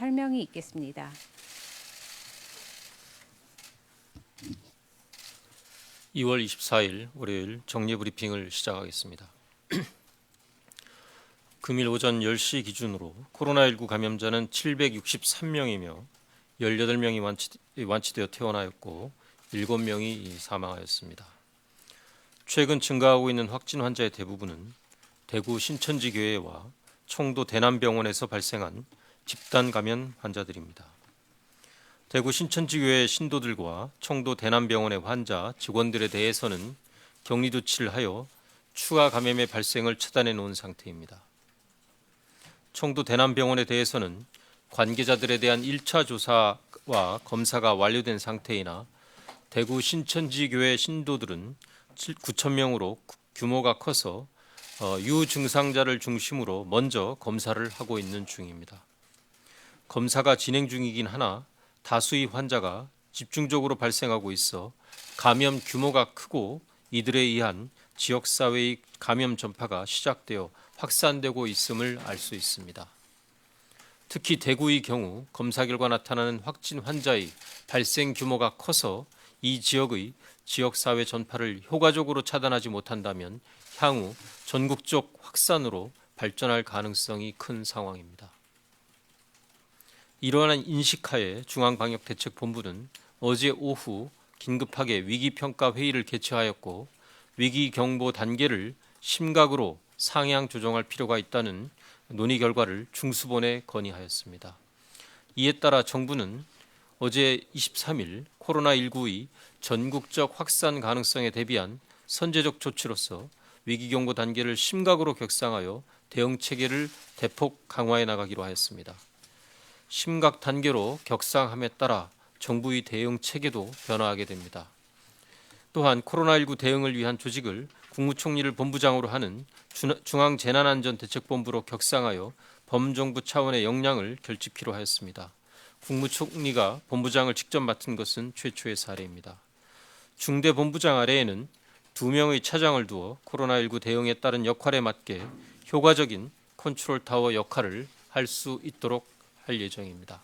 설명이 있겠습니다. 2월 24일 월요일 정례 브리핑을 시작하겠습니다. 금일 오전 10시 기준으로 코로나19 감염자는 763명이며 18명이 완치되어 퇴원하였고 7명이 사망하였습니다. 최근 증가하고 있는 확진 환자의 대부분은 대구 신천지 교회와 청도 대남병원에서 발생한 집단 감염 환자들입니다. 대구 신천지 교회 신도들과 청도 대남병원의 환자 직원들에 대해서는 격리 조치를 하여 추가 감염의 발생을 차단해 놓은 상태입니다. 청도 대남병원에 대해서는 관계자들에 대한 1차 조사와 검사가 완료된 상태이나 대구 신천지 교회 신도들은 9,000명으로 규모가 커서 유증상자를 중심으로 먼저 검사를 하고 있는 중입니다. 검사가 진행 중이긴 하나 다수의 환자가 집중적으로 발생하고 있어 감염 규모가 크고 이들에 의한 지역사회의 감염 전파가 시작되어 확산되고 있음을 알 수 있습니다. 특히 대구의 경우 검사 결과 나타나는 확진 환자의 발생 규모가 커서 이 지역의 지역사회 전파를 효과적으로 차단하지 못한다면 향후 전국적 확산으로 발전할 가능성이 큰 상황입니다. 이러한 인식하에 중앙방역대책본부는 어제 오후 긴급하게 위기평가 회의를 개최하였고 위기경보 단계를 심각으로 상향 조정할 필요가 있다는 논의 결과를 중수본에 건의하였습니다. 이에 따라 정부는 어제 23일 코로나19의 전국적 확산 가능성에 대비한 선제적 조치로서 위기경보 단계를 심각으로 격상하여 대응 체계를 대폭 강화해 나가기로 하였습니다. 심각 단계로 격상함에 따라 정부의 대응 체계도 변화하게 됩니다. 또한 코로나19 대응을 위한 조직을 국무총리를 본부장으로 하는 중앙재난안전대책본부로 격상하여 범정부 차원의 역량을 결집키로 하였습니다. 국무총리가 본부장을 직접 맡은 것은 최초의 사례입니다. 중대본부장 아래에는 2명의 차장을 두어 코로나19 대응에 따른 역할에 맞게 효과적인 컨트롤타워 역할을 할 수 있도록 할 예정입니다.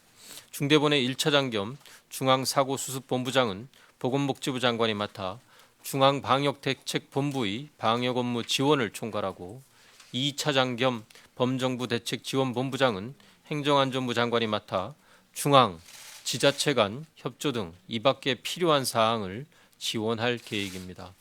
중대본의 1차장 겸 중앙사고수습본부장은 보건복지부 장관이 맡아 중앙방역대책본부의 방역업무 지원을 총괄하고 2차장 겸 범정부대책지원본부장은 행정안전부 장관이 맡아 중앙, 지자체 간 협조 등 이 밖에 필요한 사항을 지원할 계획입니다.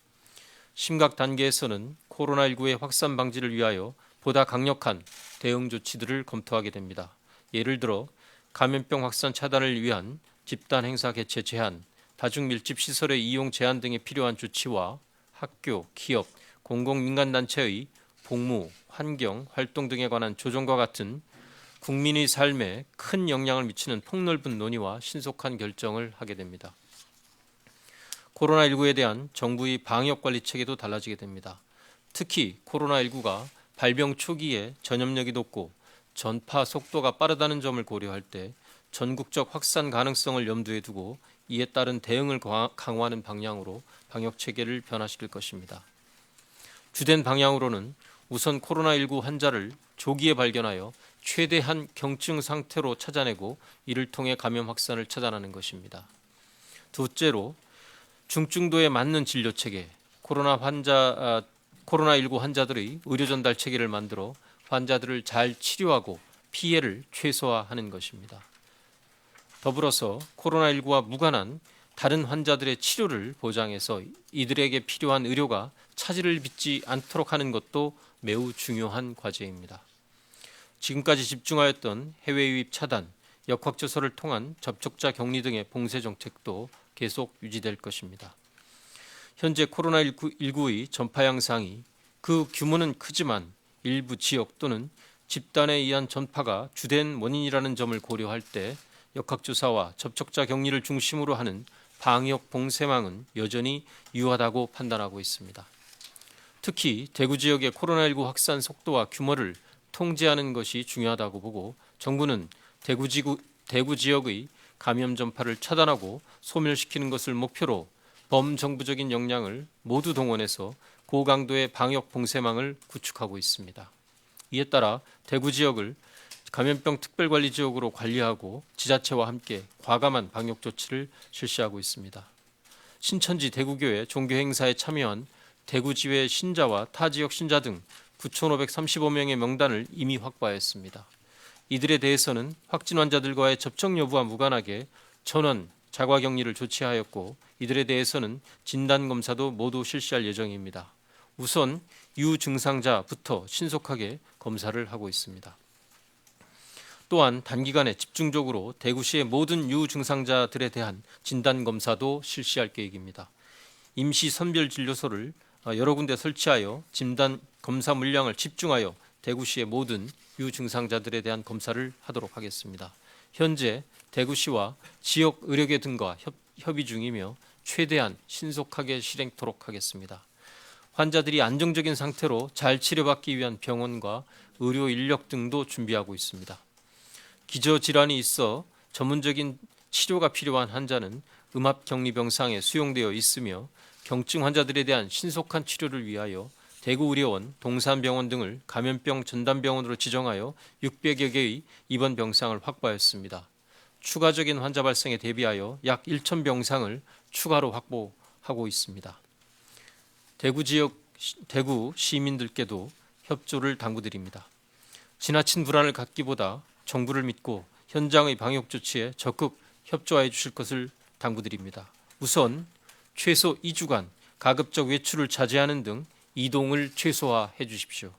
심각 단계에서는 코로나19의 확산 방지를 위하여 보다 강력한 대응 조치들을 검토하게 됩니다. 예를 들어 감염병 확산 차단을 위한 집단 행사 개최 제한, 다중밀집 시설의 이용 제한 등에 필요한 조치와 학교, 기업, 공공민간단체의 복무, 환경, 활동 등에 관한 조정과 같은 국민의 삶에 큰 영향을 미치는 폭넓은 논의와 신속한 결정을 하게 됩니다. 코로나19에 대한 정부의 방역관리 체계도 달라지게 됩니다. 특히 코로나19가 발병 초기에 전염력이 높고 전파 속도가 빠르다는 점을 고려할 때 전국적 확산 가능성을 염두에 두고 이에 따른 대응을 강화하는 방향으로 방역체계를 변화시킬 것입니다. 주된 방향으로는 우선 코로나19 환자를 조기에 발견하여 최대한 경증 상태로 찾아내고 이를 통해 감염 확산을 차단하는 것입니다. 둘째로 중증도에 맞는 진료체계, 코로나19 환자들의 의료 전달 체계를 만들어 환자들을 잘 치료하고 피해를 최소화하는 것입니다. 더불어서 코로나19와 무관한 다른 환자들의 치료를 보장해서 이들에게 필요한 의료가 차질을 빚지 않도록 하는 것도 매우 중요한 과제입니다. 지금까지 집중하였던 해외 유입 차단, 역학조사를 통한 접촉자 격리 등의 봉쇄 정책도 계속 유지될 것입니다. 현재 코로나19의 전파 양상이 그 규모는 크지만 일부 지역 또는 집단에 의한 전파가 주된 원인이라는 점을 고려할 때 역학조사와 접촉자 격리를 중심으로 하는 방역 봉쇄망은 여전히 유효하다고 판단하고 있습니다. 특히 대구 지역의 코로나19 확산 속도와 규모를 통제하는 것이 중요하다고 보고 정부는 대구 지역의 감염 전파를 차단하고 소멸시키는 것을 목표로 범정부적인 역량을 모두 동원해서 고강도의 방역 봉쇄망을 구축하고 있습니다. 이에 따라 대구 지역을 감염병 특별관리지역으로 관리하고 지자체와 함께 과감한 방역 조치를 실시하고 있습니다. 신천지 대구교회 종교행사에 참여한 대구지회 신자와 타 지역 신자 등 9,535명의 명단을 이미 확보하였습니다. 이들에 대해서는 확진 환자들과의 접촉 여부와 무관하게 전원 자가격리를 조치하였고 이들에 대해서는 진단검사도 모두 실시할 예정입니다. 우선 유증상자부터 신속하게 검사를 하고 있습니다. 또한 단기간에 집중적으로 대구시의 모든 유증상자들에 대한 진단검사도 실시할 계획입니다. 임시 선별진료소를 여러 군데 설치하여 진단검사 물량을 집중하여 대구시의 모든 유증상자들에 대한 검사를 하도록 하겠습니다. 현재 대구시와 지역 의료계 등과 협의 중이며 최대한 신속하게 실행토록 하겠습니다. 환자들이 안정적인 상태로 잘 치료받기 위한 병원과 의료 인력 등도 준비하고 있습니다. 기저질환이 있어 전문적인 치료가 필요한 환자는 음압격리병상에 수용되어 있으며 경증 환자들에 대한 신속한 치료를 위하여 대구의료원, 동산병원 등을 감염병 전담병원으로 지정하여 600여 개의 입원 병상을 확보하였습니다. 추가적인 환자 발생에 대비하여 약 1,000 병상을 추가로 확보하고 있습니다. 대구 시민들께도 협조를 당부드립니다. 지나친 불안을 갖기보다 정부를 믿고 현장의 방역 조치에 적극 협조해 주실 것을 당부드립니다. 우선 최소 2주간 가급적 외출을 자제하는 등 이동을 최소화해 주십시오.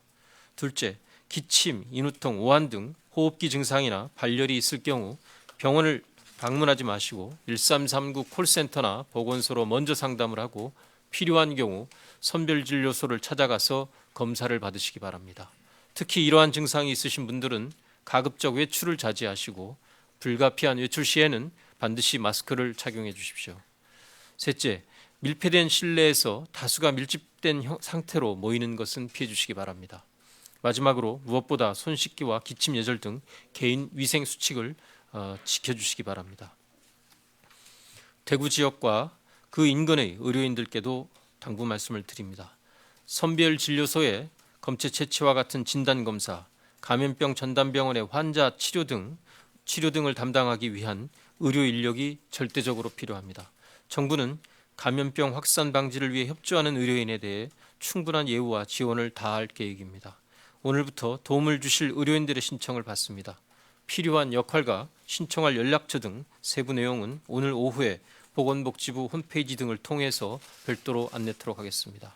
둘째, 기침, 인후통, 오한 등 호흡기 증상이나 발열이 있을 경우 병원을 방문하지 마시고 1339 콜센터나 보건소로 먼저 상담을 하고 필요한 경우 선별진료소를 찾아가서 검사를 받으시기 바랍니다. 특히 이러한 증상이 있으신 분들은 가급적 외출을 자제하시고 불가피한 외출 시에는 반드시 마스크를 착용해 주십시오. 셋째, 밀폐된 실내에서 다수가 밀집된 상태로 모이는 것은 피해 주시기 바랍니다. 마지막으로 무엇보다 손 씻기와 기침 예절 등 개인 위생 수칙을 지켜주시기 바랍니다. 대구 지역과 그 인근의 의료인들께도 당부 말씀을 드립니다. 선별진료소에 검체 채취와 같은 진단검사, 감염병 전담병원의 환자 치료 등을 담당하기 위한 의료 인력이 절대적으로 필요합니다. 정부는 감염병 확산 방지를 위해 협조하는 의료인에 대해 충분한 예우와 지원을 다할 계획입니다. 오늘부터 도움을 주실 의료인들의 신청을 받습니다. 필요한 역할과 신청할 연락처 등 세부 내용은 오늘 오후에 보건복지부 홈페이지 등을 통해서 별도로 안내토록 하겠습니다.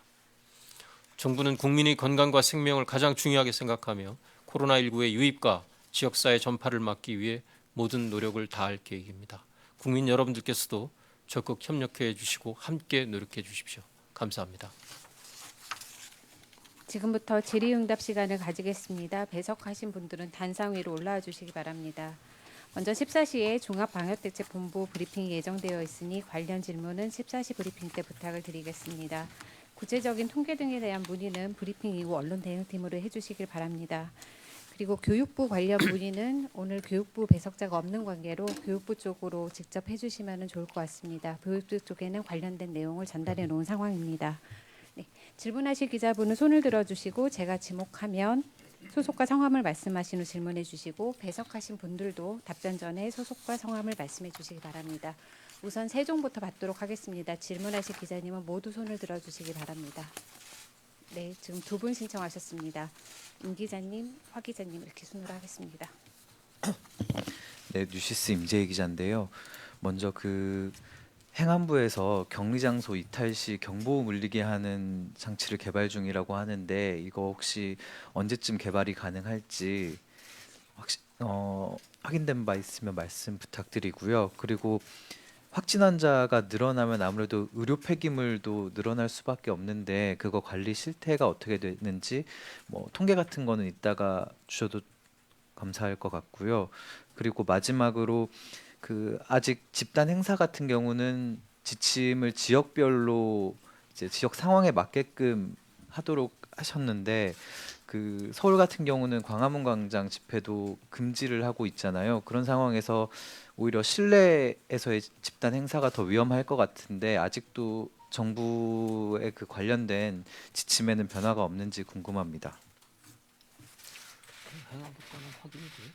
정부는 국민의 건강과 생명을 가장 중요하게 생각하며 코로나19의 유입과 지역사회 전파를 막기 위해 모든 노력을 다할 계획입니다. 국민 여러분들께서도 적극 협력해 주시고 함께 노력해 주십시오. 감사합니다. 지금부터 질의응답 시간을 가지겠습니다. 배석하신 분들은 단상 위로 올라와 주시기 바랍니다. 먼저 14시에 종합방역대책본부 브리핑이 예정되어 있으니 관련 질문은 14시 브리핑 때 부탁을 드리겠습니다. 구체적인 통계 등에 대한 문의는 브리핑 이후 언론 대응팀으로 해주시길 바랍니다. 그리고 교육부 관련 문의는 오늘 교육부 배석자가 없는 관계로 교육부 쪽으로 직접 해주시면 좋을 것 같습니다. 교육부 쪽에는 관련된 내용을 전달해 놓은 상황입니다. 네, 질문하실 기자분은 손을 들어주시고 제가 지목하면 소속과 성함을 말씀하신 후 질문해 주시고 배석하신 분들도 답변 전에 소속과 성함을 말씀해 주시기 바랍니다. 우선 세종부터 받도록 하겠습니다. 질문하실 기자님은 모두 손을 들어주시기 바랍니다. 네, 지금 두 분 신청하셨습니다. 임 기자님, 화 기자님 이렇게 순으로 하겠습니다. 네, 뉴시스 임재희 기자인데요. 먼저 행안부에서 격리장소 이탈 시 경보 울리게 하는 장치를 개발 중이라고 하는데 이거 혹시 언제쯤 개발이 가능할지 확인된 바 있으면 말씀 부탁드리고요. 그리고 확진 환자가 늘어나면 아무래도 의료 폐기물도 늘어날 수밖에 없는데 그거 관리 실태가 어떻게 되는지 통계 같은 거는 이따가 주셔도 감사할 것 같고요. 그리고 마지막으로 아직 집단 행사 같은 경우는 지침을 지역별로 이제 지역 상황에 맞게끔 하도록 하셨는데 서울 같은 경우는 광화문 광장 집회도 금지를 하고 있잖아요. 그런 상황에서 오히려 실내에서의 집단 행사가 더 위험할 것 같은데 아직도 정부의 관련된 지침에는 변화가 없는지 궁금합니다. 행안부 거는 확인이 돼요?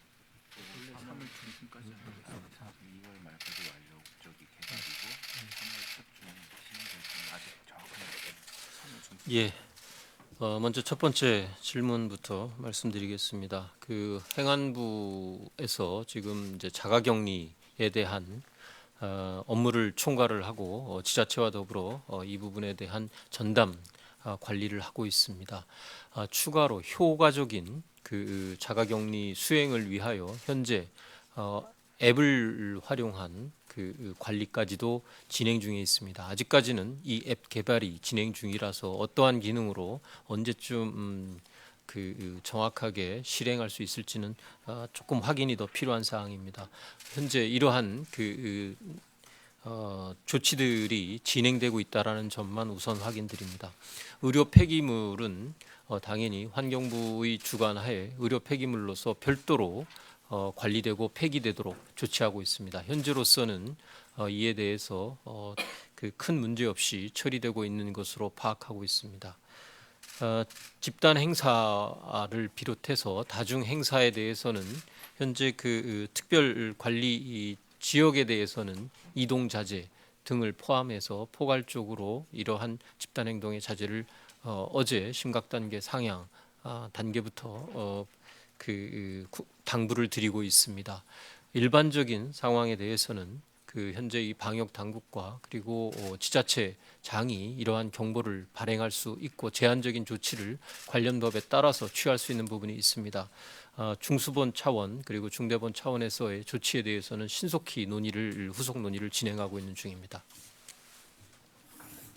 3월 중순까지 하겠습니다. 2월 말까지 완료적이 계획이고 3월 초쯤 시행 결정이 아직 정확한 3월 중순. 예. 먼저 첫 번째 질문부터 말씀드리겠습니다. 그 행안부에서 지금 이제 자가격리에 대한 업무를 총괄을 하고 지자체와 더불어 이 부분에 대한 전담 관리를 하고 있습니다. 추가로 효과적인 그 자가격리 수행을 위하여 현재 앱을 활용한 그 관리까지도 진행 중에 있습니다. 아직까지는 이 앱 개발이 진행 중이라서 어떠한 기능으로 언제쯤 정확하게 실행할 수 있을지는 조금 확인이 더 필요한 사항입니다. 현재 이러한 조치들이 진행되고 있다라는 점만 우선 확인드립니다. 의료 폐기물은 당연히 환경부의 주관하에 의료 폐기물로서 별도로 관리되고 폐기되도록 조치하고 있습니다. 현재로서는 이에 대해서 큰 문제 없이 처리되고 있는 것으로 파악하고 있습니다. 집단 행사를 비롯해서 다중 행사에 대해서는 현재 특별 관리 지역에 대해서는 이동 자제 등을 포함해서 포괄적으로 이러한 집단 행동의 자제를 어제 심각 단계 상향 단계부터 당부를 드리고 있습니다. 일반적인 상황에 대해서는 현재 이 방역 당국과 그리고 지자체장이 이러한 경보를 발행할 수 있고 제한적인 조치를 관련 법에 따라서 취할 수 있는 부분이 있습니다. 중수본 차원 그리고 중대본 차원에서의 조치에 대해서는 신속히 후속 논의를 진행하고 있는 중입니다.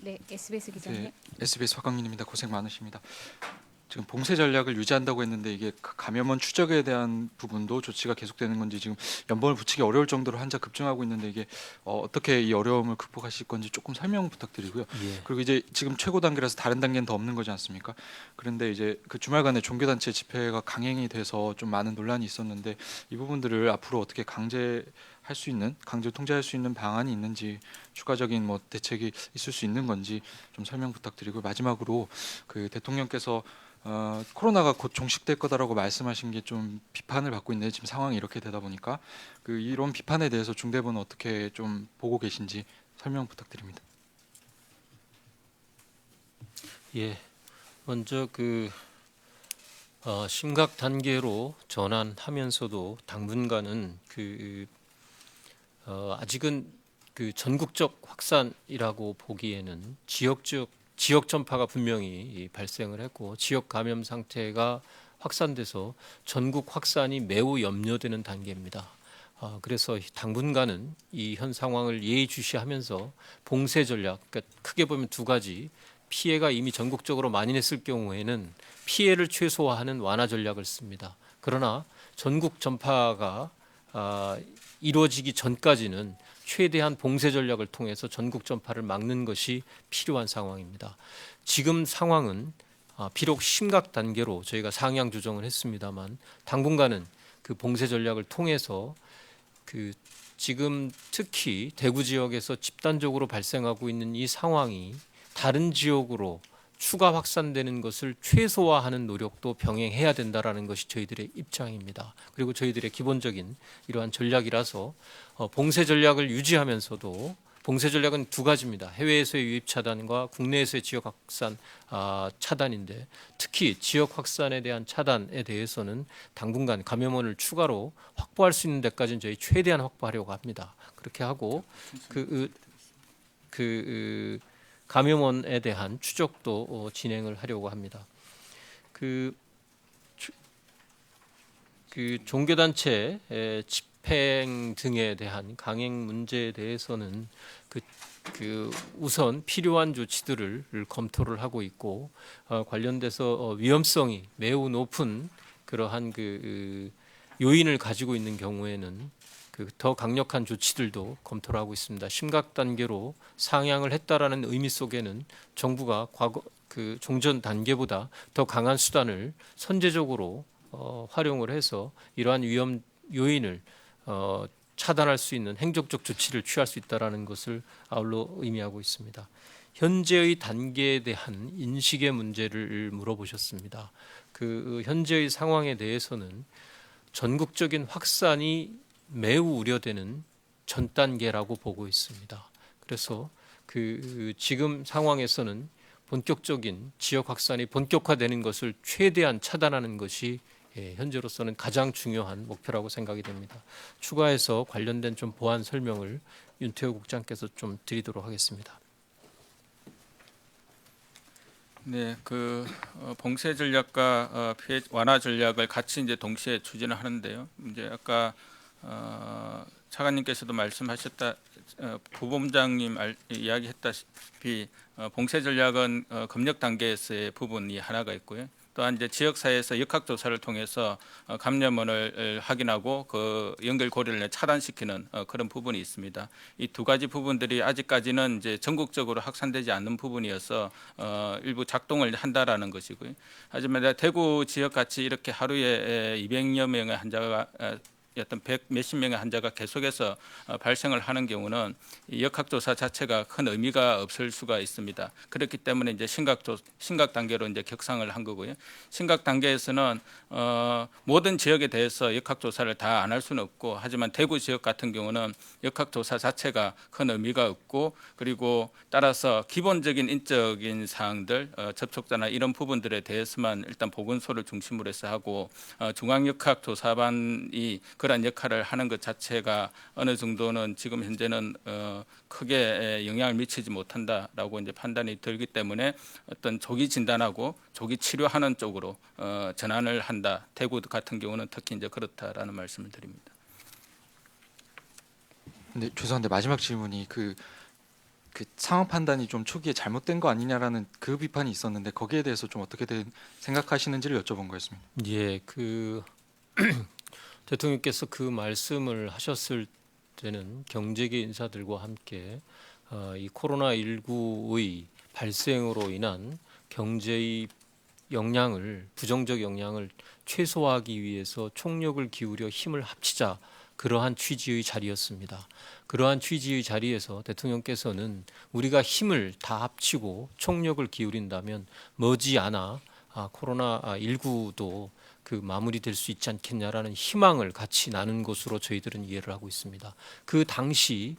네, SBS 기자님. 네, SBS 화강민입니다. 고생 많으십니다. 지금 봉쇄 전략을 유지한다고 했는데 이게 감염원 추적에 대한 부분도 조치가 계속되는 건지 지금 연봉을 붙이기 어려울 정도로 환자 급증하고 있는데 이게 어떻게 이 어려움을 극복하실 건지 조금 설명 부탁드리고요. 예. 그리고 이제 지금 최고 단계라서 다른 단계는 더 없는 거지 않습니까? 그런데 이제 그 주말간에 종교단체 집회가 강행이 돼서 좀 많은 논란이 있었는데 이 부분들을 앞으로 어떻게 강제 통제할 수 있는 방안이 있는지 추가적인 뭐 대책이 있을 수 있는 건지 좀 설명 부탁드리고 마지막으로 그 대통령께서 코로나가 곧 종식될 거다라고 말씀하신 게 좀 비판을 받고 있는데 지금 상황이 이렇게 되다 보니까 이런 비판에 대해서 중대본은 어떻게 좀 보고 계신지 설명 부탁드립니다. 예, 먼저 심각 단계로 전환하면서도 당분간은 아직은 전국적 확산이라고 보기에는 지역 전파가 분명히 발생을 했고 지역 감염 상태가 확산돼서 전국 확산이 매우 염려되는 단계입니다. 그래서 당분간은 이 현 상황을 예의주시하면서 봉쇄 전략, 그러니까 크게 보면 두 가지, 피해가 이미 전국적으로 만연했을 경우에는 피해를 최소화하는 완화 전략을 씁니다. 그러나 전국 전파가 이루어지기 전까지는 최대한 봉쇄 전략을 통해서 전국 전파를 막는 것이 필요한 상황입니다. 지금 상황은 비록 심각 단계로 저희가 상향 조정을 했습니다만 당분간은 봉쇄 전략을 통해서 지금 특히 대구 지역에서 집단적으로 발생하고 있는 이 상황이 다른 지역으로 추가 확산되는 것을 최소화하는 노력도 병행해야 된다라는 것이 저희들의 입장입니다. 그리고 저희들의 기본적인 이러한 전략이라서 봉쇄 전략을 유지하면서도 봉쇄 전략은 두 가지입니다. 해외에서의 유입 차단과 국내에서의 지역 확산 차단인데 특히 지역 확산에 대한 차단에 대해서는 당분간 감염원을 추가로 확보할 수 있는 데까지는 저희 최대한 확보하려고 합니다. 그렇게 하고 감염원에 대한 추적도 진행을 하려고 합니다. 종교단체 집행 등에 대한 강행 문제에 대해서는 우선 필요한 조치들을 검토를 하고 있고 관련돼서 위험성이 매우 높은 그러한 요인을 가지고 있는 경우에는 더 강력한 조치들도 검토를 하고 있습니다. 심각 단계로 상향을 했다라는 의미 속에는 정부가 과거 종전 단계보다 더 강한 수단을 선제적으로 활용을 해서 이러한 위험 요인을 차단할 수 있는 행정적 조치를 취할 수 있다라는 것을 아울러 의미하고 있습니다. 현재의 단계에 대한 인식의 문제를 물어보셨습니다. 현재의 상황에 대해서는 전국적인 확산이 매우 우려되는 전 단계라고 보고 있습니다. 그래서 그 지금 상황에서는 본격적인 지역 확산이 본격화되는 것을 최대한 차단하는 것이 현재로서는 가장 중요한 목표라고 생각이 됩니다. 추가해서 관련된 좀 보완 설명을 윤태호 국장께서 좀 드리도록 하겠습니다. 네, 봉쇄 전략과 피해 완화 전략을 같이 이제 동시에 추진을 하는데요. 이제 아까 차관님께서도 말씀하셨다, 부본장님 이야기했다시피 봉쇄 전략은 검역 단계에서의 부분이 하나가 있고요. 또한 이제 지역사회에서 역학조사를 통해서 감염원을 확인하고 그 연결고리를 차단시키는 그런 부분이 있습니다. 이 두 가지 부분들이 아직까지는 이제 전국적으로 확산되지 않는 부분이어서 일부 작동을 한다라는 것이고요. 하지만 대구 지역 같이 이렇게 하루에 200여 명의 환자가 어떤 100 몇십 명의 환자가 계속해서 발생을 하는 경우는 이 역학조사 자체가 큰 의미가 없을 수가 있습니다. 그렇기 때문에 이제 심각 단계로 이제 격상을 한 거고요. 심각 단계에서는 모든 지역에 대해서 역학조사를 다 안 할 수는 없고, 하지만 대구 지역 같은 경우는 역학조사 자체가 큰 의미가 없고, 그리고 따라서 기본적인 인적인 사항들, 접촉자나 이런 부분들에 대해서만 일단 보건소를 중심으로 해서 하고, 중앙역학조사반이 그런 역할을 하는 것 자체가 어느 정도는 지금 현재는 크게 영향을 미치지 못한다라고 이제 판단이 들기 때문에 어떤 조기 진단하고 조기 치료하는 쪽으로 전환을 한다. 대구 같은 경우는 특히 이제 그렇다라는 말씀을 드립니다. 근데 죄송한데 마지막 질문이 그 상황 판단이 좀 초기에 잘못된 거 아니냐라는 그 비판이 있었는데 거기에 대해서 좀 어떻게 생각하시는지를 여쭤본 거였습니다. 예, 대통령께서 그 말씀을 하셨을 때는 경제계 인사들과 함께 이 코로나19의 발생으로 인한 경제의 부정적 영향을 최소화하기 위해서 총력을 기울여 힘을 합치자, 그러한 취지의 자리였습니다. 그러한 취지의 자리에서 대통령께서는 우리가 힘을 다 합치고 총력을 기울인다면 머지않아 코로나19도 그 마무리될 수 있지 않겠냐라는 희망을 같이 나눈 것으로 저희들은 이해를 하고 있습니다. 그 당시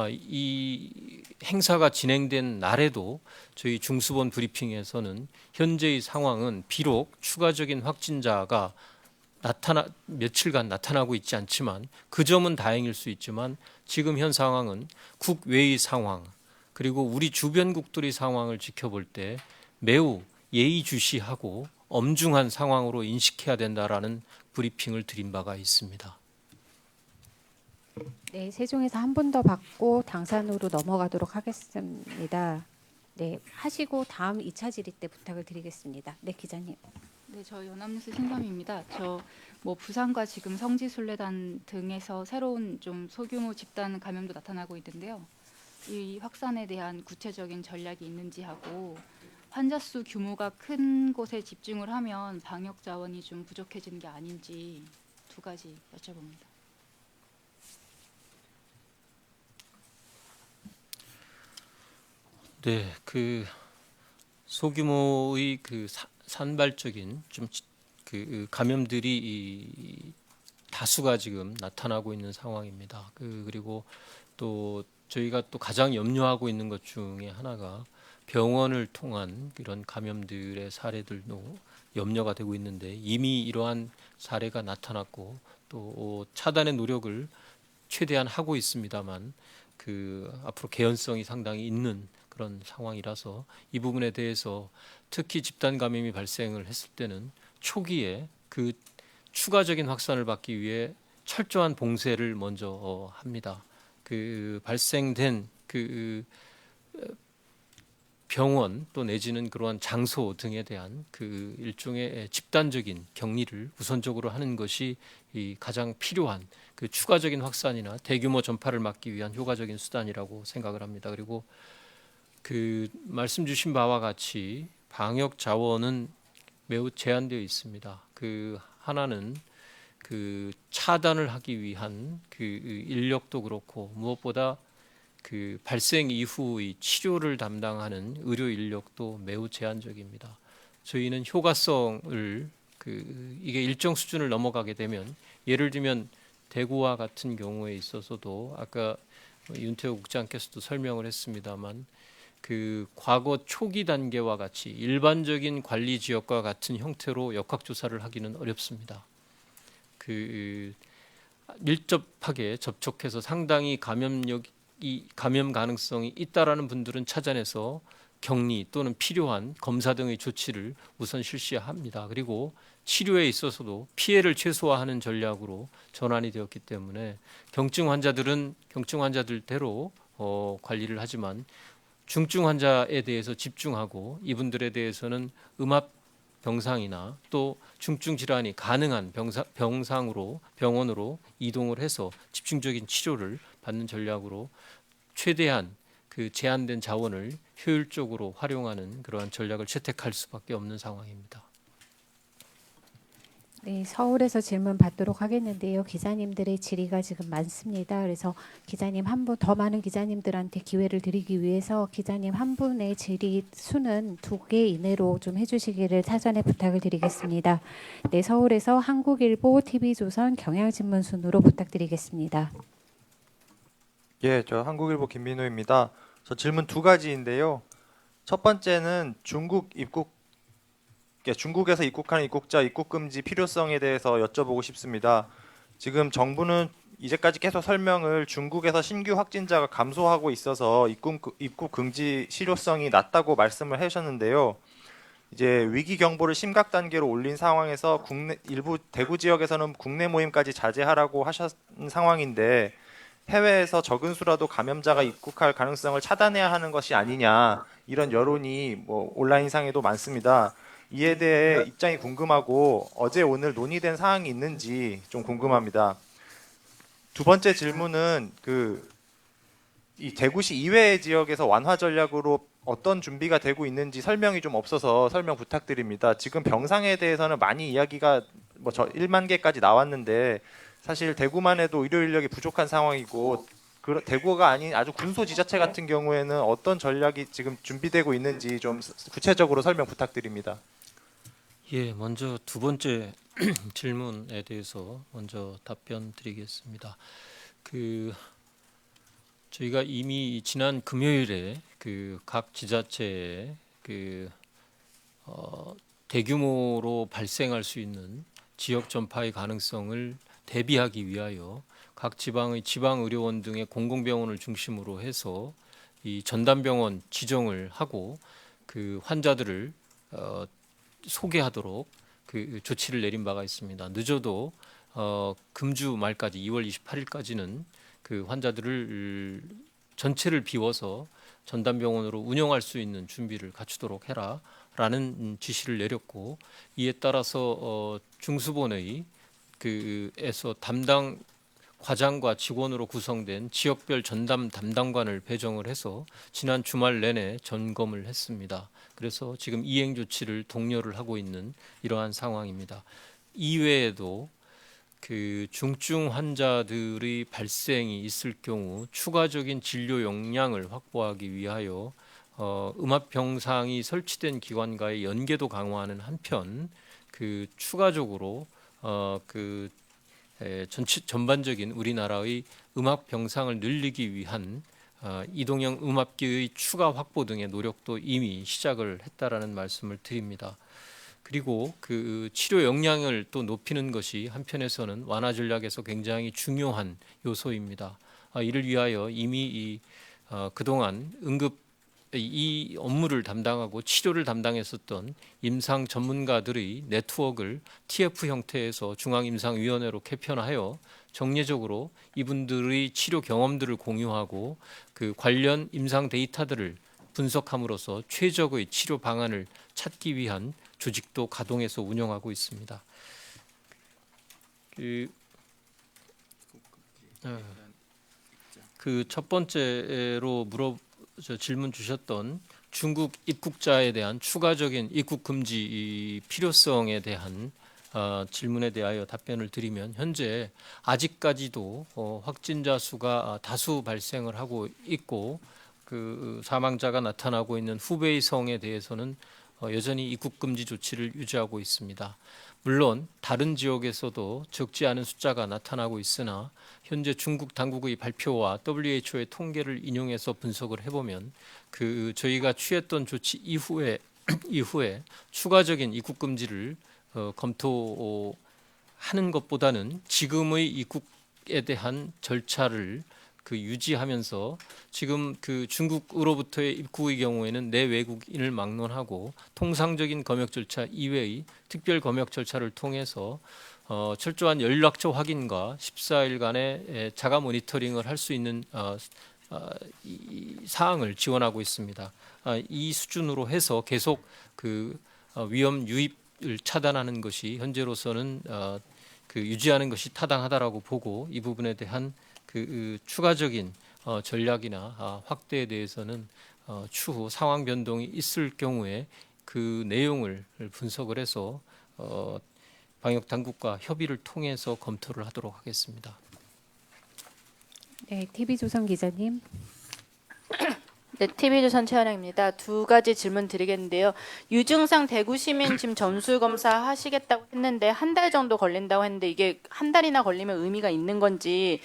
이 행사가 진행된 날에도 저희 중수본 브리핑에서는 현재의 상황은 비록 추가적인 확진자가 며칠간 나타나고 있지 않지만 그 점은 다행일 수 있지만 지금 현 상황은 국외의 상황 그리고 우리 주변국들의 상황을 지켜볼 때 매우 예의주시하고 엄중한 상황으로 인식해야 된다라는 브리핑을 드린 바가 있습니다. 네, 세종에서 한 분 더 받고 당산으로 넘어가도록 하겠습니다. 네, 하시고 다음 2차 질의 때 부탁을 드리겠습니다. 네, 기자님. 네, 저 연합뉴스 신삼입니다. 저 부산과 지금 성지순례단 등에서 새로운 좀 소규모 집단 감염도 나타나고 있는데요. 이 확산에 대한 구체적인 전략이 있는지 하고 환자 수 규모가 큰 곳에 집중을 하면 방역 자원이 좀 부족해지는 게 아닌지 두 가지 여쭤봅니다. 네, 소규모의 산발적인 감염들이 다수가 지금 나타나고 있는 상황입니다. 그리고 또 저희가 또 가장 염려하고 있는 것 중에 하나가 병원을 통한 이런 감염들의 사례들도 염려가 되고 있는데 이미 이러한 사례가 나타났고 또 차단의 노력을 최대한 하고 있습니다만 앞으로 개연성이 상당히 있는 그런 상황이라서 이 부분에 대해서 특히 집단 감염이 발생을 했을 때는 초기에 그 추가적인 확산을 막기 위해 철저한 봉쇄를 먼저 합니다. 발생된 병원 또 내지는 그러한 장소 등에 대한 일종의 집단적인 격리를 우선적으로 하는 것이 가장 필요한 추가적인 확산이나 대규모 전파를 막기 위한 효과적인 수단이라고 생각을 합니다. 그리고 말씀 주신 바와 같이 방역 자원은 매우 제한되어 있습니다. 하나는 차단을 하기 위한 인력도 그렇고 무엇보다 발생 이후의 치료를 담당하는 의료 인력도 매우 제한적입니다. 저희는 효과성을 이게 일정 수준을 넘어가게 되면 예를 들면 대구와 같은 경우에 있어서도 아까 윤태호 국장께서도 설명을 했습니다만 그 과거 초기 단계와 같이 일반적인 관리 지역과 같은 형태로 역학조사를 하기는 어렵습니다. 그 밀접하게 접촉해서 상당히 감염 가능성이 있다라는 분들은 찾아내서 격리 또는 필요한 검사 등의 조치를 우선 실시합니다. 그리고 치료에 있어서도 피해를 최소화하는 전략으로 전환이 되었기 때문에 경증 환자들은 경증 환자들대로 관리를 하지만 중증 환자에 대해서 집중하고 이분들에 대해서는 음압 병상이나 또 중증 질환이 가능한 병원으로 이동을 해서 집중적인 치료를 받는 전략으로 최대한 그 제한된 자원을 효율적으로 활용하는 그러한 전략을 채택할 수밖에 없는 상황입니다. 네, 서울에서 질문 받도록 하겠는데요. 기자님들의 질의가 지금 많습니다. 그래서 기자님 한 분, 더 많은 기자님들한테 기회를 드리기 위해서 기자님 한 분의 질의 수는 2개 이내로 좀 해주시기를 사전에 부탁을 드리겠습니다. 네, 서울에서 한국일보, TV조선, 경향신문 순으로 부탁드리겠습니다. 예, 저 한국일보 김민호입니다. 저 질문 2가지인데요. 첫 번째는 중국에서 입국하는 입국자 입국 금지 필요성에 대해서 여쭤보고 싶습니다. 지금 정부는 이제까지 계속 설명을 중국에서 신규 확진자가 감소하고 있어서 입국 금지 실효성이 낮다고 말씀을 하셨는데요. 이제 위기 경보를 심각 단계로 올린 상황에서 일부 대구 지역에서는 국내 모임까지 자제하라고 하신 상황인데 해외에서 적은 수라도 감염자가 입국할 가능성을 차단해야 하는 것이 아니냐 이런 여론이 온라인상에도 많습니다. 이에 대해 입장이 궁금하고 어제 오늘 논의된 사항이 있는지 좀 궁금합니다. 두 번째 질문은 이 대구시 이외의 지역에서 완화 전략으로 어떤 준비가 되고 있는지 설명이 좀 없어서 설명 부탁드립니다. 지금 병상에 대해서는 많이 이야기가 1만 개까지 나왔는데 사실 대구만 해도 의료 인력이 부족한 상황이고 대구가 아닌 아주 군소 지자체 같은 경우에는 어떤 전략이 지금 준비되고 있는지 좀 구체적으로 설명 부탁드립니다. 예, 먼저 두 번째 질문에 대해서 먼저 답변 드리겠습니다. 저희가 이미 지난 금요일에 각 지자체에 대규모로 발생할 수 있는 지역 전파의 가능성을 대비하기 위하여 각 지방의 지방의료원 등의 공공병원을 중심으로 해서 이 전담병원 지정을 하고 그 환자들을 소개하도록 조치를 내린 바가 있습니다. 늦어도 금주 말까지 2월 28일까지는 그 환자들을 전체를 비워서 전담병원으로 운영할 수 있는 준비를 갖추도록 해라라는 지시를 내렸고 이에 따라서 중수본의 에서 담당 과장과 직원으로 구성된 지역별 전담 담당관을 배정을 해서 지난 주말 내내 점검을 했습니다. 그래서 지금 이행 조치를 독려를 하고 있는 이러한 상황입니다. 이외에도 중증 환자들의 발생이 있을 경우 추가적인 진료 역량을 확보하기 위하여 음압 병상이 설치된 기관과의 연계도 강화하는 한편 추가적으로 전반적인 우리나라의 음압 병상을 늘리기 위한 이동형 음압기의 추가 확보 등의 노력도 이미 시작을 했다라는 말씀을 드립니다. 그리고 치료 역량을 또 높이는 것이 한편에서는 완화 전략에서 굉장히 중요한 요소입니다. 이를 위하여 이미 그동안 이 업무를 담당하고 치료를 담당했었던 임상 전문가들의 네트워크를 TF 형태에서 중앙임상위원회로 개편하여 정례적으로 이분들의 치료 경험들을 공유하고 관련 임상 데이터들을 분석함으로써 최적의 치료 방안을 찾기 위한 조직도 가동해서 운영하고 있습니다. 첫 번째로 질문 주셨던 중국 입국자에 대한 추가적인 입국 금지 필요성에 대한 질문에 대하여 답변을 드리면 현재 아직까지도 확진자 수가 다수 발생을 하고 있고 사망자가 나타나고 있는 후베이성에 대해서는 여전히 입국 금지 조치를 유지하고 있습니다. 물론 다른 지역에서도 적지 않은 숫자가 나타나고 있으나 현재 중국 당국의 발표와 WHO의 통계를 인용해서 분석을 해보면 저희가 취했던 조치 이후에 추가적인 입국 금지를 검토하는 것보다는 지금의 입국에 대한 절차를 유지하면서 지금 중국으로부터의 입국의 경우에는 내 외국인을 막론하고 통상적인 검역 절차 이외의 특별 검역 절차를 통해서 철저한 연락처 확인과 14일간의 자가 모니터링을 할 수 있는 이 사항을 지원하고 있습니다. 이 수준으로 해서 계속 위험 유입을 차단하는 것이 현재로서는 유지하는 것이 타당하다라고 보고 이 부분에 대한 추가적인 전략이나 확대에 대해서는 추후 상황 변동이 있을 경우에 그 내용을 분석을 해서 방역 당국과 협의를 통해서 검토를 하도록 하겠습니다. 네, TV조선 기자님. 네, TV조선 최연아입니다. 두 가지 질문 드리겠는데요. 유증상 대구 시민 지금 전수 검사 하시겠다고 했는데 한 달 정도 걸린다고 했는데 이게 한 달이나 걸리면 의미가 있는 건지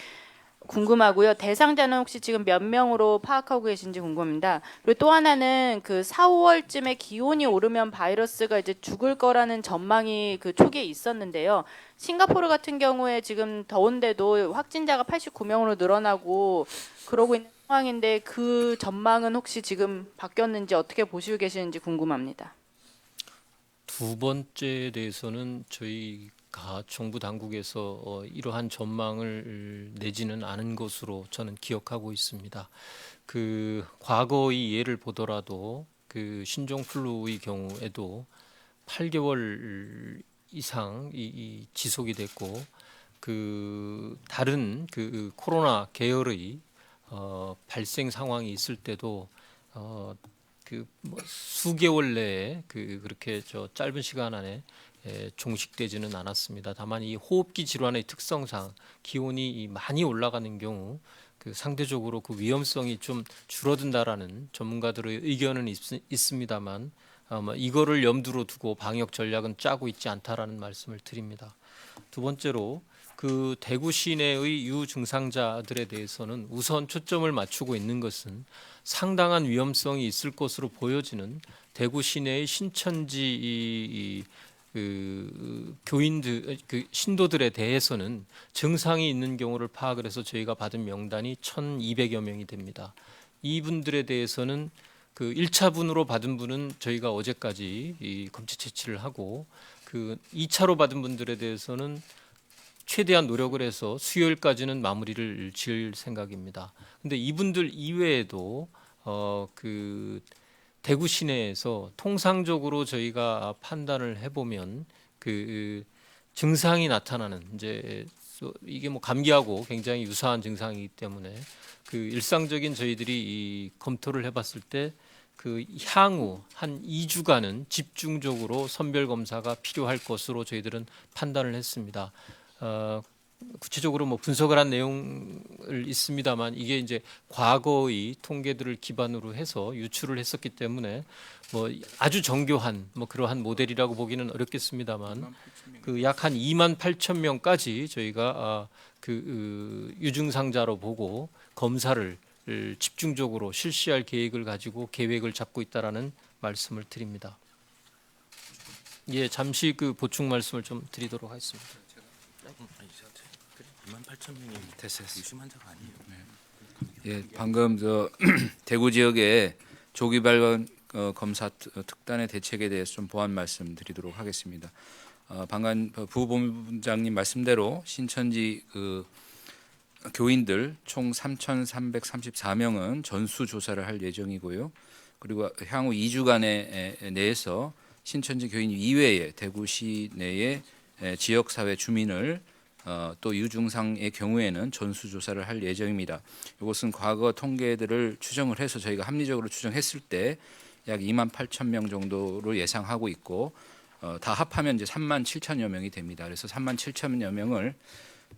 궁금하고요. 대상자는 혹시 지금 몇 명으로 파악하고 계신지 궁금합니다. 그리고 또 하나는 4, 5월쯤에 기온이 오르면 바이러스가 이제 죽을 거라는 전망이 초기에 있었는데요. 싱가포르 같은 경우에 지금 더운데도 확진자가 89명으로 늘어나고 그러고 있는 상황인데 그 전망은 혹시 지금 바뀌었는지 어떻게 보시고 계시는지 궁금합니다. 두 번째에 대해서는 저희가 정부 당국에서 이러한 전망을 내지는 않은 것으로 저는 기억하고 있습니다. 과거의 예를 보더라도 신종 플루의 경우에도 8개월 이상 지속이 됐고 다른 코로나 계열의 발생 상황이 있을 때도 수개월 내에 그렇게 짧은 시간 안에 종식되지는 않았습니다. 다만 이 호흡기 질환의 특성상 기온이 많이 올라가는 경우 상대적으로 위험성이 좀 줄어든다라는 전문가들의 의견은 있습니다만 이거를 염두로 두고 방역 전략은 짜고 있지 않다라는 말씀을 드립니다. 두 번째로 대구 시내의 유증상자들에 대해서는 우선 초점을 맞추고 있는 것은 상당한 위험성이 있을 것으로 보여지는 대구 시내의 신천지 교인들, 신도들에 대해서는 증상이 있는 경우를 파악을 해서 저희가 받은 명단이 1,200여 명이 됩니다. 이분들에 대해서는 1차분으로 받은 분은 저희가 어제까지 검체 채취를 하고 2차로 받은 분들에 대해서는 최대한 노력을 해서 수요일까지는 마무리를 지을 생각입니다. 근데 이분들 이외에도 대구 시내에서 통상적으로 저희가 판단을 해보면 증상이 나타나는 이게 감기하고 굉장히 유사한 증상이기 때문에 일상적인 저희들이 검토를 해봤을 때 향후 한 2주간은 집중적으로 선별 검사가 필요할 것으로 저희들은 판단을 했습니다. 구체적으로 분석을 한 내용을 있습니다만 이게 이제 과거의 통계들을 기반으로 해서 유출을 했었기 때문에 아주 정교한 그러한 모델이라고 보기는 어렵겠습니다만 약 한 2만 8천 명까지 저희가 유증상자로 보고 검사를 집중적으로 실시할 계획을 가지고 계획을 잡고 있다라는 말씀을 드립니다. 예, 잠시 보충 말씀을 좀 드리도록 하겠습니다. 28,000명이 유심 환자가 아니에요. 예, 방금 대구 지역의 조기 발견 검사 특단의 대책에 대해서 좀 보완 말씀드리도록 하겠습니다. 방금 부본부장님 말씀대로 신천지 교인들 총 3,334명은 전수 조사를 할 예정이고요. 그리고 향후 2주간에 내에서 신천지 교인 이외에 대구시 내의 지역사회 주민을 또 유증상의 경우에는 전수조사를 할 예정입니다. 이것은 과거 통계들을 추정을 해서 저희가 합리적으로 추정했을 때 약 2만 8천 명 정도로 예상하고 있고 다 합하면 이제 3만 7천여 명이 됩니다. 그래서 3만 7천여 명을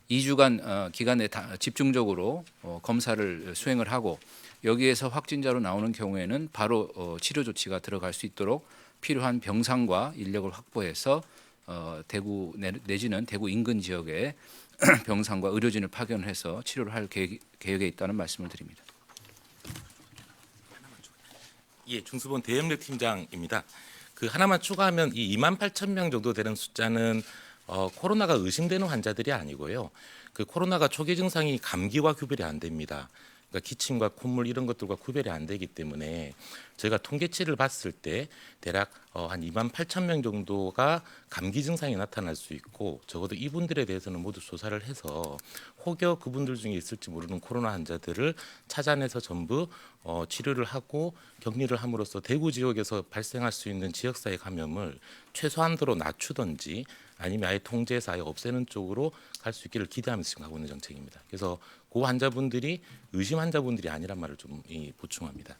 2주간 기간에 다 집중적으로 검사를 수행을 하고 여기에서 확진자로 나오는 경우에는 바로 치료 조치가 들어갈 수 있도록 필요한 병상과 인력을 확보해서 대구 내지는 대구 인근 지역에 병상과 의료진을 파견해서 치료를 할 계획에 있다는 말씀을 드립니다. 예, 중수본 대영래 팀장입니다. 그 하나만 추가하면 이 28,000명 정도 되는 숫자는 코로나가 의심되는 환자들이 아니고요. 그 코로나가 초기 증상이 감기와 구별이 안 됩니다. 그러니까 기침과 콧물 이런 것들과 구별이 안 되기 때문에 저희가 통계치를 봤을 때 대략 한 28,000명 정도가 감기 증상이 나타날 수 있고 적어도 이분들에 대해서는 모두 조사를 해서 혹여 그분들 중에 있을지 모르는 코로나 환자들을 찾아내서 전부 치료를 하고 격리를 함으로써 대구 지역에서 발생할 수 있는 지역사회 감염을 최소한도로 낮추든지 아니면 아예 통제해서 아예 없애는 쪽으로 갈 수 있기를 기대하면서 지금 가고 있는 정책입니다. 그래서 그 환자분들이 의심 환자분들이 아니란 말을 좀 보충합니다.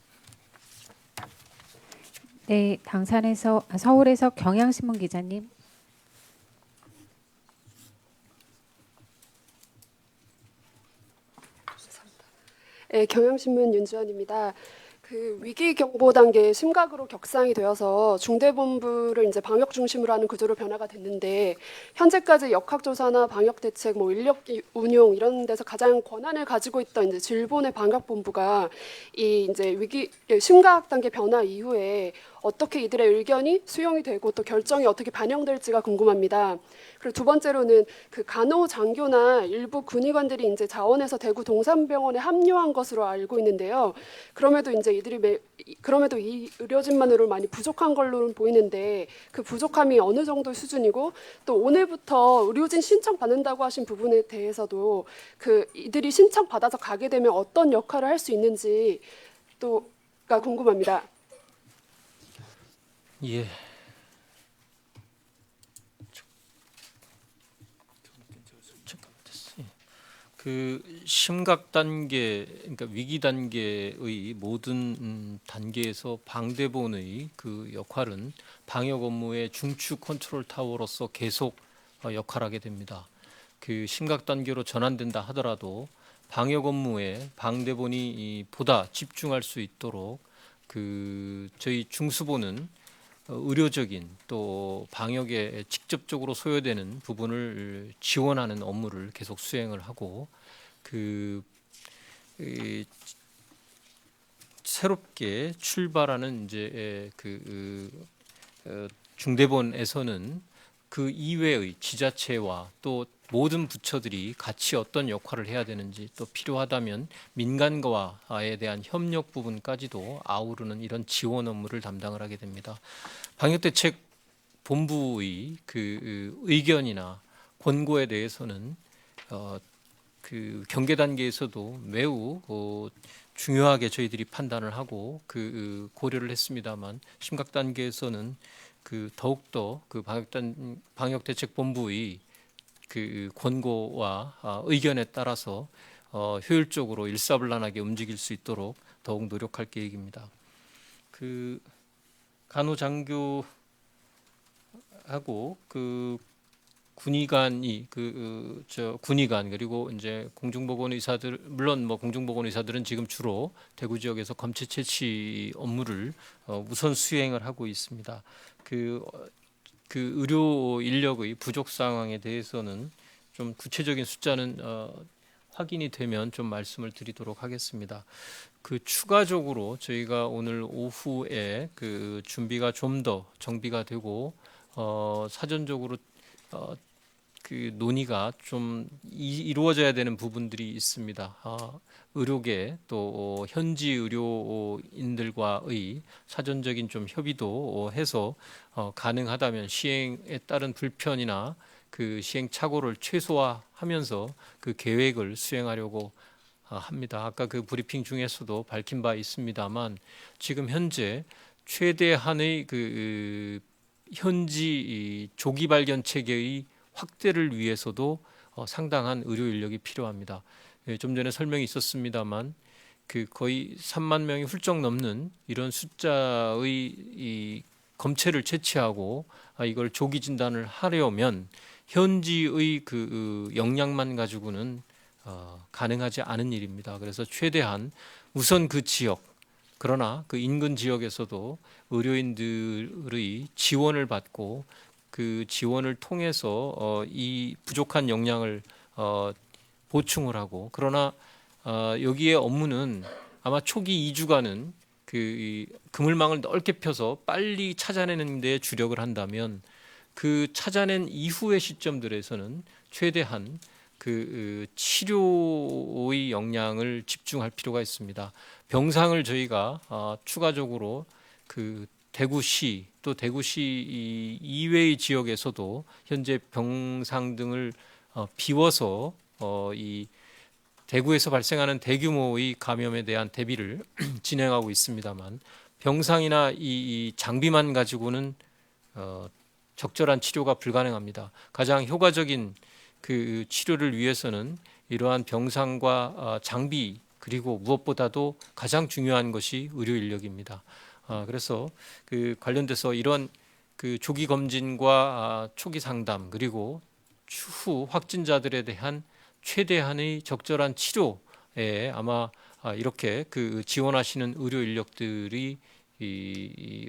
네, 당산에서 서울에서 경향신문 기자님. 네, 경향신문 윤주원입니다. 그 위기 경보 단계 심각으로 격상이 되어서 중대본부를 이제 방역 중심으로 하는 구조로 변화가 됐는데 현재까지 역학조사나 방역 대책, 뭐 인력 운용 이런 데서 가장 권한을 가지고 있던 이제 질본의 방역본부가 이 이제 위기 심각 단계 변화 이후에 어떻게 이들의 의견이 수용이 되고 또 결정이 어떻게 반영될지가 궁금합니다. 그리고 두 번째로는 그 간호장교나 일부 군의관들이 이제 자원해서 대구 동산병원에 합류한 것으로 알고 있는데요. 그럼에도 이 의료진만으로 많이 부족한 걸로 보이는데 그 부족함이 어느 정도 수준이고 또 오늘부터 의료진 신청 받는다고 하신 부분에 대해서도 그 이들이 신청 받아서 가게 되면 어떤 역할을 할 수 있는지 또가 궁금합니다. 예. 그 심각 단계, 그러니까 위기 단계의 모든 단계에서 방대본의 그 역할은 방역 업무의 중추 컨트롤 타워로서 계속 역할하게 됩니다. 그 심각 단계로 전환된다 하더라도 방역 업무에 방대본이 보다 집중할 수 있도록 그 저희 중수본은 의료적인 또 방역에 직접적으로 소요되는 부분을 지원하는 업무를 계속 수행을 하고 새롭게 출발하는 이제 중대본에서는 그 이외의 지자체와 또 모든 부처들이 같이 어떤 역할을 해야 되는지 또 필요하다면 민간과에 대한 협력 부분까지도 아우르는 이런 지원 업무를 담당을 하게 됩니다. 방역대책본부의 그 의견이나 권고에 대해서는 그 경계 단계에서도 매우 중요하게 저희들이 판단을 하고 그 고려를 했습니다만 심각 단계에서는 그 더욱더 그 방역대책본부의 그 권고와 의견에 따라서 효율적으로 일사불란하게 움직일 수 있도록 더욱 노력할 계획입니다. 그 간호장교하고 그 군의관이 군의관 그리고 이제 공중보건 의사들 물론 뭐 공중보건 의사들은 지금 주로 대구 지역에서 검체 채취 업무를 우선 수행을 하고 있습니다. 그 의료 인력의 부족 상황에 대해서는 좀 구체적인 숫자는 확인이 되면 좀 말씀을 드리도록 하겠습니다. 그 추가적으로 저희가 오늘 오후에 그 준비가 좀 더 정비가 되고 사전적으로 그 논의가 좀 이루어져야 되는 부분들이 있습니다. 의료계 또 현지 의료인들과의 사전적인 좀 협의도 해서 가능하다면 시행에 따른 불편이나 그 시행착오를 최소화하면서 그 계획을 수행하려고 합니다. 아까 그 브리핑 중에서도 밝힌 바 있습니다만 지금 현재 최대한의 그 현지 조기 발견 체계의 확대를 위해서도 상당한 의료 인력이 필요합니다. 좀 전에 설명이 있었습니다만 그 거의 3만 명이 훌쩍 넘는 이런 숫자의 이 검체를 채취하고 이걸 조기 진단을 하려면 현지의 그 역량만 가지고는 가능하지 않은 일입니다. 그래서 최대한 우선 그 지역 그러나 그 인근 지역에서도 의료인들의 지원을 받고 그 지원을 통해서 이 부족한 역량을 보충을 하고, 그러나 여기에 업무는 아마 초기 2주간은 이 그물망을 넓게 펴서 빨리 찾아내는 데 주력을 한다면, 그 찾아낸 이후의 시점들에서는 최대한 그 치료의 역량을 집중할 필요가 있습니다. 병상을 저희가 추가적으로 그 대구시 또 대구시 이외의 지역에서도 현재 병상 등을 비워서 이 대구에서 발생하는 대규모의 감염에 대한 대비를 진행하고 있습니다만, 병상이나 이 장비만 가지고는 적절한 치료가 불가능합니다. 가장 효과적인 그 치료를 위해서는 이러한 병상과 장비, 그리고 무엇보다도 가장 중요한 것이 의료 인력입니다. 그래서 그 관련돼서 이런 그 조기 검진과 초기 상담, 그리고 추후 확진자들에 대한 최대한의 적절한 치료에 아마 이렇게 그 지원하시는 의료 인력들이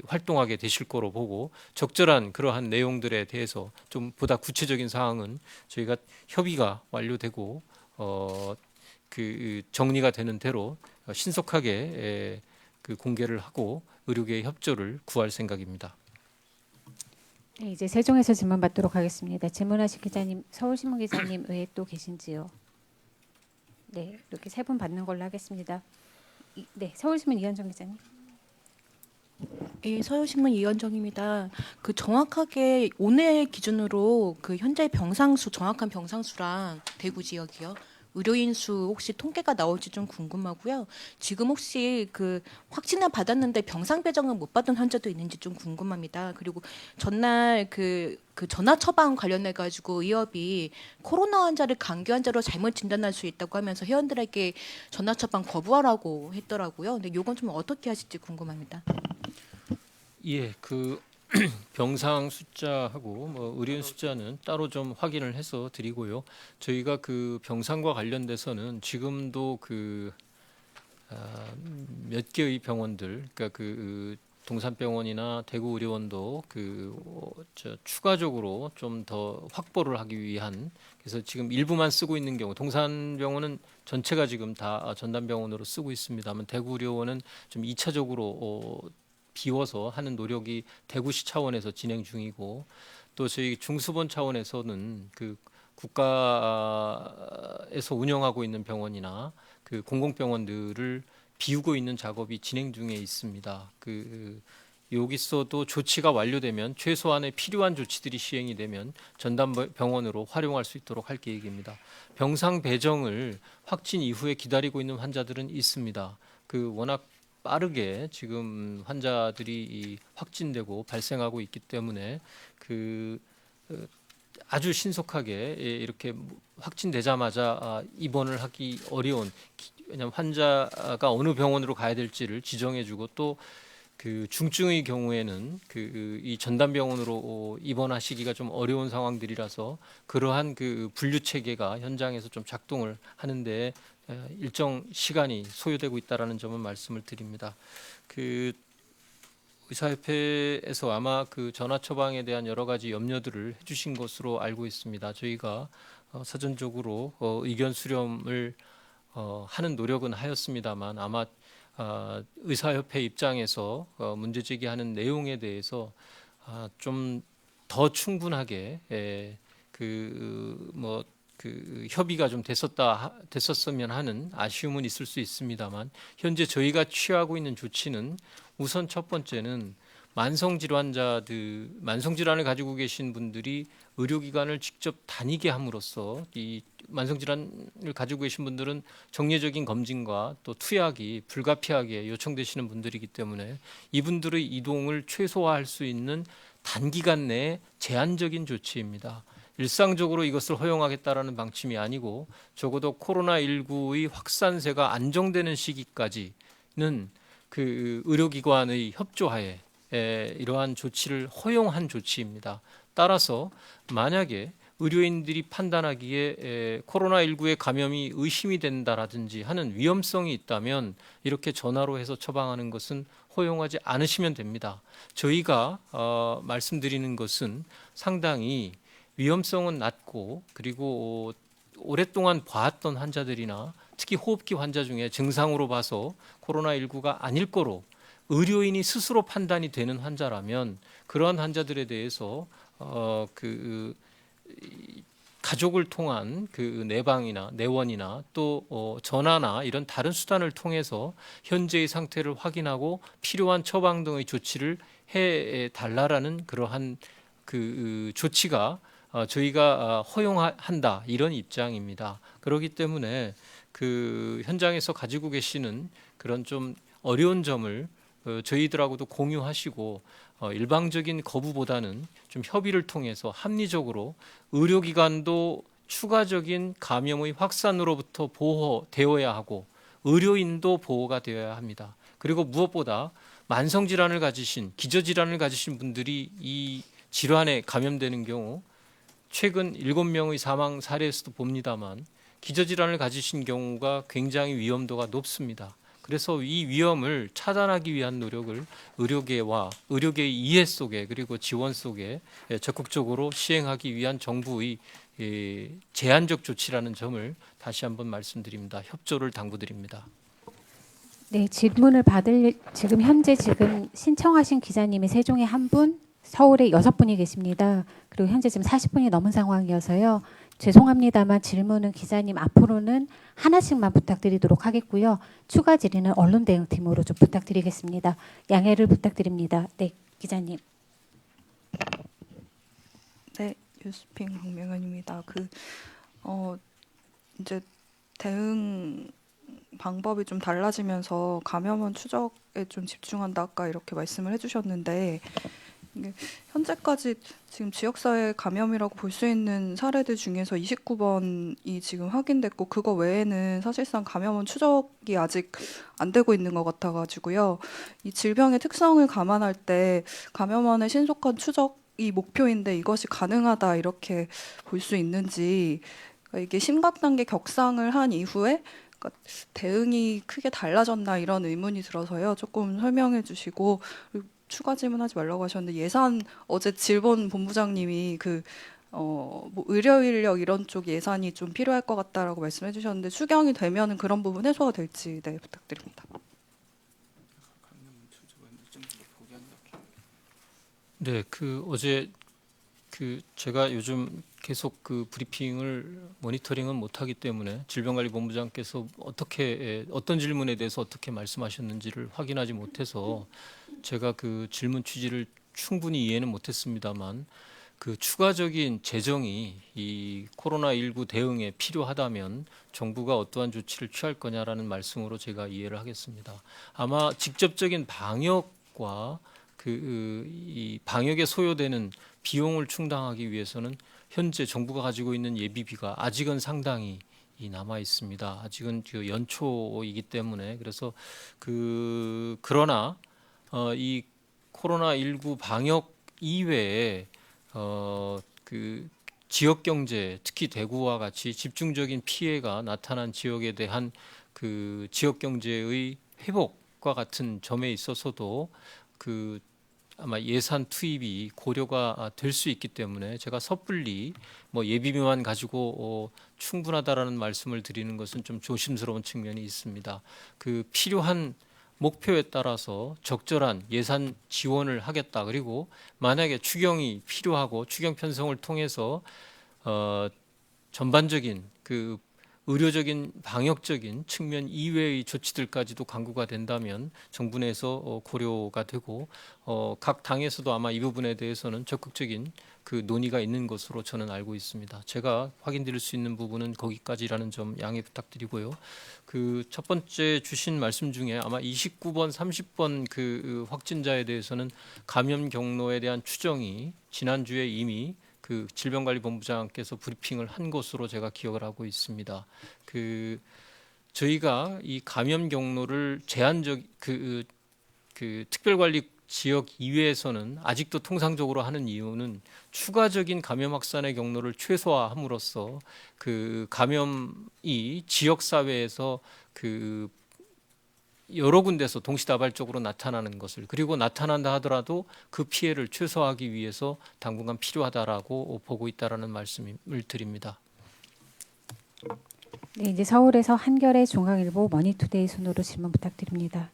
활동하게 되실 거로 보고, 적절한 그러한 내용들에 대해서 좀 보다 구체적인 사항은 저희가 협의가 완료되고 그 정리가 되는 대로 신속하게 그 공개를 하고 의료계의 협조를 구할 생각입니다. 네, 이제 세종에서 질문 받도록 하겠습니다. 질문하실 기자님, 서울신문 기자님 외에 또 계신지요? 네, 이렇게 세 분 받는 걸로 하겠습니다. 네, 서울신문 이현정 기자님. 예, 서울신문 이현정입니다. 그 정확하게 오늘 기준으로 그 현재 병상수, 정확한 병상수랑 대구 지역이요, 의료인 수 혹시 통계가 나올지 좀 궁금하고요. 지금 혹시 그 확진을 받았는데 병상 배정을 못 받은 환자도 있는지 좀 궁금합니다. 그리고 전날 그 전화 처방 관련해 가지고 의협이 코로나 환자를 감기 환자로 잘못 진단할 수 있다고 하면서 회원들에게 전화 처방 거부하라고 했더라고요. 근데 이건 좀 어떻게 하실지 궁금합니다. 예, 그 병상 숫자하고 의료인 숫자는 따로 좀 확인을 해서 드리고요. 저희가 그 병상과 관련돼서는 지금도 그 몇 개의 병원들, 그러니까 그 동산병원이나 대구의료원도 추가적으로 좀 더 확보를 하기 위한, 그래서 지금 일부만 쓰고 있는 경우, 동산병원은 전체가 지금 다 전담병원으로 쓰고 있습니다만, 대구의료원은 좀 2차적으로 비워서 하는 노력이 대구시 차원에서 진행 중이고, 또 저희 중수본 차원에서는 그 국가에서 운영하고 있는 병원이나 그 공공병원들을 비우고 있는 작업이 진행 중에 있습니다. 여기서도 조치가 완료되면, 최소한의 필요한 조치들이 시행이 되면 전담병원으로 활용할 수 있도록 할 계획입니다. 병상 배정을 확진 이후에 기다리고 있는 환자들은 있습니다. 워낙 빠르게 지금 환자들이 확진되고 발생하고 있기 때문에 아주 신속하게 이렇게 확진되자마자 입원을 하기 어려운, 왜냐하면 환자가 어느 병원으로 가야 될지를 지정해주고, 또 그 중증의 경우에는 이 전담병원으로 입원하시기가 좀 어려운 상황들이라서, 그러한 그 분류 체계가 현장에서 좀 작동을 하는데 일정 시간이 소요되고 있다라는 점은 말씀을 드립니다. 의사협회에서 아마 그 전화 처방에 대한 여러 가지 염려들을 해주신 것으로 알고 있습니다. 저희가 사전적으로 의견 수렴을 하는 노력은 하였습니다만, 아마 의사협회 입장에서 문제 제기하는 내용에 대해서 좀 더 충분하게 협의가 좀 됐었으면 하는 아쉬움은 있을 수 있습니다만, 현재 저희가 취하고 있는 조치는 우선 첫 번째는 만성질환을 가지고 계신 분들이 의료기관을 직접 다니게 함으로써, 이 만성질환을 가지고 계신 분들은 정례적인 검진과 또 투약이 불가피하게 요청되시는 분들이기 때문에 이분들의 이동을 최소화할 수 있는 단기간 내에 제한적인 조치입니다. 일상적으로 이것을 허용하겠다라는 방침이 아니고, 적어도 코로나19의 확산세가 안정되는 시기까지는 그 의료기관의 협조하에 이러한 조치를 허용한 조치입니다. 따라서 만약에 의료인들이 판단하기에 코로나19의 감염이 의심이 된다라든지 하는 위험성이 있다면, 이렇게 전화로 해서 처방하는 것은 허용하지 않으시면 됩니다. 저희가 말씀드리는 것은 상당히 위험성은 낮고 그리고 오랫동안 봐왔던 환자들이나 특히 호흡기 환자 중에 증상으로 봐서 코로나19가 아닐 거로 의료인이 스스로 판단이 되는 환자라면 그러한 환자들에 대해서 가족을 통한 그 내방이나 내원이나 또 전화나 이런 다른 수단을 통해서 현재의 상태를 확인하고 필요한 처방 등의 조치를 해 달라라는 그러한 그 조치가 저희가 허용한다 이런 입장입니다. 그렇기 때문에 그 현장에서 가지고 계시는 그런 좀 어려운 점을 저희들하고도 공유하시고 일방적인 거부보다는 좀 협의를 통해서 합리적으로 의료기관도 추가적인 감염의 확산으로부터 보호되어야 하고 의료인도 보호가 되어야 합니다. 그리고 무엇보다 만성질환을 가지신 기저질환을 가지신 분들이 이 질환에 감염되는 경우 최근 7명의 사망 사례에서도 봅니다만 기저질환을 가지신 경우가 굉장히 위험도가 높습니다. 그래서 이 위험을 차단하기 위한 노력을 의료계의 이해 속에 그리고 지원 속에 적극적으로 시행하기 위한 정부의 제한적 조치라는 점을 다시 한번 말씀드립니다. 협조를 당부드립니다. 네, 질문을 받을 지금 현재 신청하신 기자님이 세종에 1분, 서울에 6분이 계십니다. 그리고 현재 지금 40분이 넘은 상황이어서요. 죄송합니다만 질문은 기자님 앞으로는 하나씩만 부탁드리도록 하겠고요. 추가 질의는 언론 대응팀으로 좀 부탁드리겠습니다. 양해를 부탁드립니다. 네, 기자님. 네, 뉴스핑 박명현입니다. 이제 대응 방법이 좀 달라지면서 감염원 추적에 좀 집중한다 아까 이렇게 말씀을 해주셨는데 이게 현재까지 지금 지역사회 감염이라고 볼 수 있는 사례들 중에서 29번이 지금 확인됐고 그거 외에는 사실상 감염원 추적이 아직 안 되고 있는 것 같아가지고요. 이 질병의 특성을 감안할 때 감염원의 신속한 추적이 목표인데 이것이 가능하다 이렇게 볼 수 있는지 그러니까 이게 심각 단계 격상을 한 이후에 그러니까 대응이 크게 달라졌나 이런 의문이 들어서요. 조금 설명해 주시고 추가 질문하지 말라고 하셨는데 예산 어제 질본 본부장님이 뭐 의료 인력 이런 쪽 예산이 좀 필요할 것 같다라고 말씀해 주셨는데 추경이 되면은 그런 부분 해소가 될지 네, 부탁드립니다. 네, 어제 제가 요즘 계속 브리핑을 모니터링은 못하기 때문에 질병관리본부장께서 어떤 질문에 대해서 어떻게 말씀하셨는지를 확인하지 못해서 제가 질문 취지를 충분히 이해는 못했습니다만 추가적인 재정이 이 코로나19 대응에 필요하다면 정부가 어떠한 조치를 취할 거냐라는 말씀으로 제가 이해를 하겠습니다. 아마 직접적인 방역과 이 방역에 소요되는 비용을 충당하기 위해서는 현재 정부가 가지고 있는 예비비가 아직은 상당히 남아 있습니다. 아직은 연초이기 때문에 그래서 그러나 이 코로나19 방역 이외에 지역 경제 특히 대구와 같이 집중적인 피해가 나타난 지역에 대한 지역 경제의 회복과 같은 점에 있어서도 아마 예산 투입이 고려가 될 수 있기 때문에 제가 섣불리 예비비만 가지고 충분하다라는 말씀을 드리는 것은 좀 조심스러운 측면이 있습니다. 필요한 목표에 따라서 적절한 예산 지원을 하겠다. 그리고 만약에 추경이 필요하고 추경 편성을 통해서 전반적인 의료적인 방역적인 측면 이외의 조치들까지도 강구가 된다면 정부 내에서 고려가 되고 각 당에서도 아마 이 부분에 대해서는 적극적인 논의가 있는 것으로 저는 알고 있습니다. 제가 확인드릴 수 있는 부분은 거기까지라는 점 양해 부탁드리고요. 첫 번째 주신 말씀 중에 아마 29번, 30번 확진자에 대해서는 감염 경로에 대한 추정이 지난주에 이미 질병관리본부장께서 브리핑을 한 것으로 제가 기억을 하고 있습니다. 저희가 이 감염 경로를 제한적 특별관리 지역 이외에서는 아직도 통상적으로 하는 이유는 추가적인 감염 확산의 경로를 최소화함으로써 감염이 지역 사회에서 여러 군데서 동시다발적으로 나타나는 것을, 그리고 나타난다 하더라도 그 피해를 최소화하기 위해서 당분간 필요하다라고 보고 있다라는 말씀을 드립니다. 네, 이제 서울에서 한결의 중앙일보 머니투데이 순으로 질문 부탁드립니다.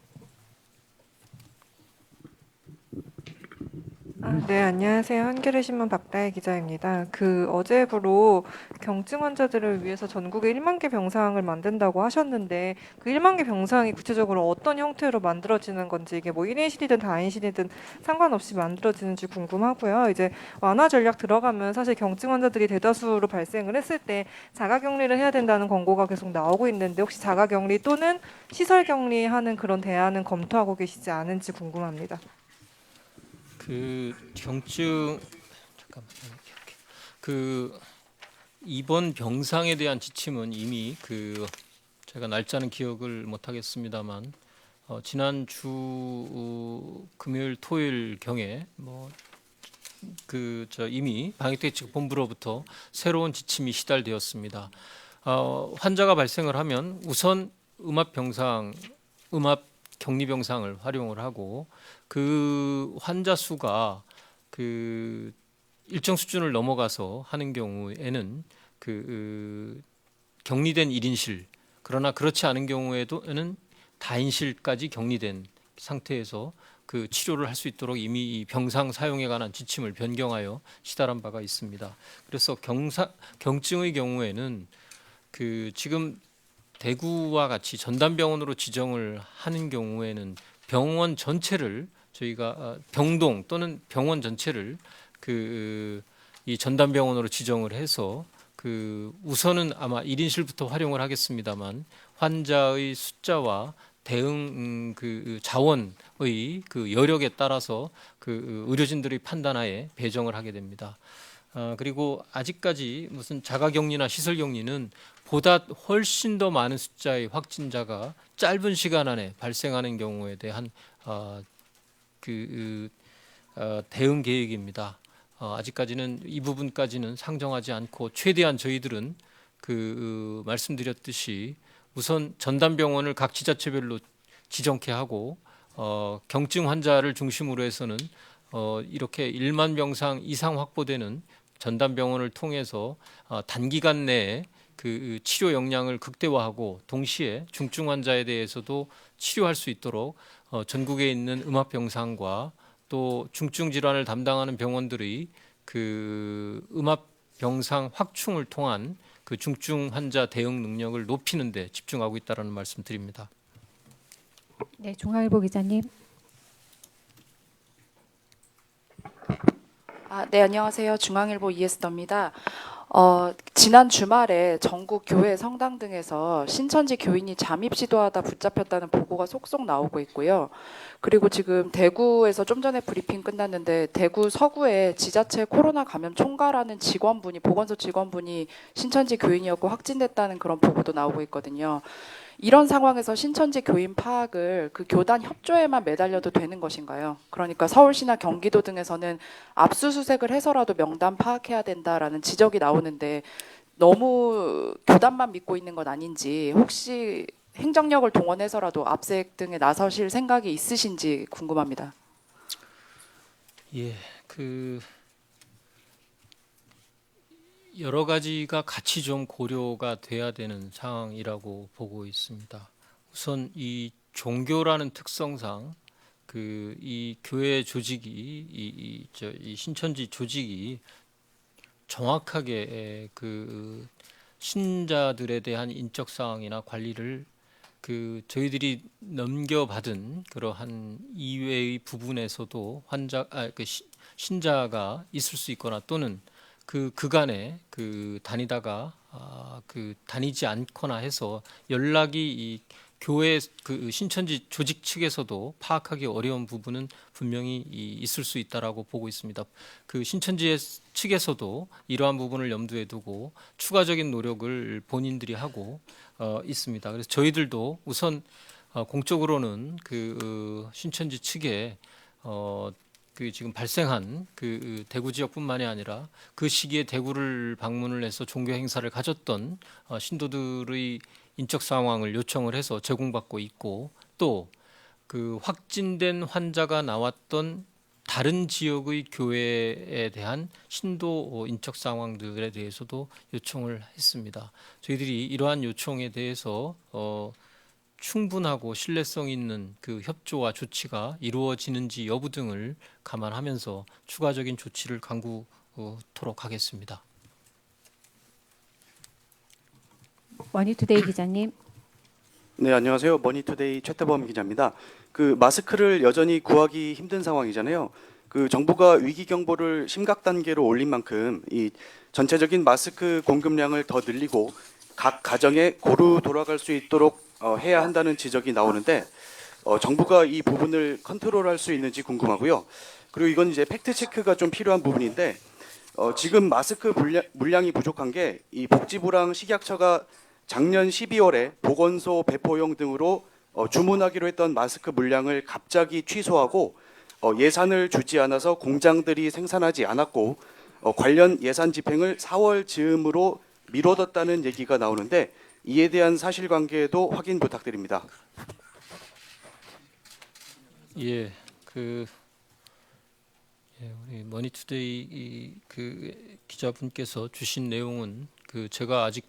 네, 안녕하세요. 한겨레 신문 박다혜 기자입니다. 어제부로 경증 환자들을 위해서 전국에 1만 개 병상을 만든다고 하셨는데 그 1만 개 병상이 구체적으로 어떤 형태로 만들어지는 건지, 이게 뭐 1인실이든 다인실이든 상관없이 만들어지는지 궁금하고요. 이제 완화 전략 들어가면 사실 경증 환자들이 대다수로 발생을 했을 때 자가격리를 해야 된다는 권고가 계속 나오고 있는데, 혹시 자가격리 또는 시설 격리하는 그런 대안은 검토하고 계시지 않은지 궁금합니다. 경증 입원 병상에 대한 지침은 이미 제가 날짜는 기억을 못 하겠습니다만 지난주 금요일 토요일 경에 이미 방역대책본부로부터 새로운 지침이 시달되었습니다. 환자가 발생을 하면 우선 음압 격리 병상을 활용을 하고, 그 환자 수가 일정 수준을 넘어가서 하는 경우에는 격리된 1인실, 그러나 그렇지 않은 경우에는 다인실까지 격리된 상태에서 치료를 할 수 있도록 이미 이 병상 사용에 관한 지침을 변경하여 시달한 바가 있습니다. 그래서 경증의 경우에는 지금 대구와 같이 전담병원으로 지정을 하는 경우에는 병원 전체를 저희가 병동 또는 병원 전체를 이 전담병원으로 지정을 해서 우선은 아마 1인실부터 활용을 하겠습니다만, 환자의 숫자와 대응 자원의 여력에 따라서 의료진들의 판단하에 배정을 하게 됩니다. 그리고 아직까지 무슨 자가격리나 시설격리는 보다 훨씬 더 많은 숫자의 확진자가 짧은 시간 안에 발생하는 경우에 대한 대응 계획입니다. 아직까지는 이 부분까지는 상정하지 않고, 최대한 저희들은 말씀드렸듯이 우선 전담병원을 각 지자체별로 지정케 하고, 경증 환자를 중심으로 해서는 이렇게 1만 병상 이상 확보되는 전담병원을 통해서 단기간 내에 치료 역량을 극대화하고, 동시에 중증 환자에 대해서도 치료할 수 있도록 전국에 있는 음압 병상과 또 중증 질환을 담당하는 병원들의 음압 병상 확충을 통한 중증 환자 대응 능력을 높이는 데 집중하고 있다는 말씀 드립니다. 네, 중앙일보 기자님. 네, 안녕하세요. 중앙일보 이에스더입니다. 지난 주말에 전국 교회, 성당 등에서 신천지 교인이 잠입 시도하다 붙잡혔다는 보고가 속속 나오고 있고요. 그리고 지금 대구에서 좀 전에 브리핑 끝났는데, 대구 서구에 지자체 코로나 감염 총괄하는 직원분이, 보건소 직원분이 신천지 교인이었고 확진됐다는 그런 보고도 나오고 있거든요. 이런 상황에서 신천지 교인 파악을 교단 협조에만 매달려도 되는 것인가요? 그러니까 서울시나 경기도 등에서는 압수수색을 해서라도 명단 파악해야 된다라는 지적이 나오는데, 너무 교단만 믿고 있는 건 아닌지, 혹시 행정력을 동원해서라도 압색 등에 나서실 생각이 있으신지 궁금합니다. 예, 여러 가지가 같이 좀 고려가 돼야 되는 상황이라고 보고 있습니다. 우선 이 종교라는 특성상 이 교회 조직이 이 신천지 조직이 정확하게 신자들에 대한 인적 사항이나 관리를 저희들이 넘겨받은 그러한 이외의 부분에서도 신자가 있을 수 있거나, 또는 그간에 다니다가 다니지 않거나 해서 연락이 이 교회 신천지 조직 측에서도 파악하기 어려운 부분은 분명히 있을 수 있다라고 보고 있습니다. 신천지 측에서도 이러한 부분을 염두에 두고 추가적인 노력을 본인들이 하고 있습니다. 그래서 저희들도 우선 공적으로는 신천지 측에 지금 발생한 대구 지역뿐만이 아니라 그 시기에 대구를 방문을 해서 종교 행사를 가졌던 신도들의 인적 상황을 요청을 해서 제공받고 있고, 또 그 확진된 환자가 나왔던 다른 지역의 교회에 대한 신도 인척 상황들에 대해서도 요청을 했습니다. 저희들이 이러한 요청에 대해서 충분하고 신뢰성 있는 그 협조와 조치가 이루어지는지 여부 등을 감안하면서 추가적인 조치를 강구토록 하겠습니다. 머니투데이 기자님. 네, 안녕하세요. 머니투데이 최태범 기자입니다. 그 마스크를 여전히 구하기 힘든 상황이잖아요. 그 정부가 위기 경보를 심각 단계로 올린 만큼 이 전체적인 마스크 공급량을 더 늘리고 각 가정에 고루 돌아갈 수 있도록 해야 한다는 지적이 나오는데 정부가 이 부분을 컨트롤할 수 있는지 궁금하고요. 그리고 이건 이제 팩트 체크가 좀 필요한 부분인데 지금 마스크 물량이 부족한 게 이 복지부랑 식약처가 작년 12월에 보건소 배포용 등으로 주문하기로 했던 마스크 물량을 갑자기 취소하고 예산을 주지 않아서 공장들이 생산하지 않았고 관련 예산 집행을 4월 즈음으로 미뤄뒀다는 얘기가 나오는데 이에 대한 사실관계도 확인 부탁드립니다. 예, 우리 머니투데이 그 기자분께서 주신 내용은 제가 아직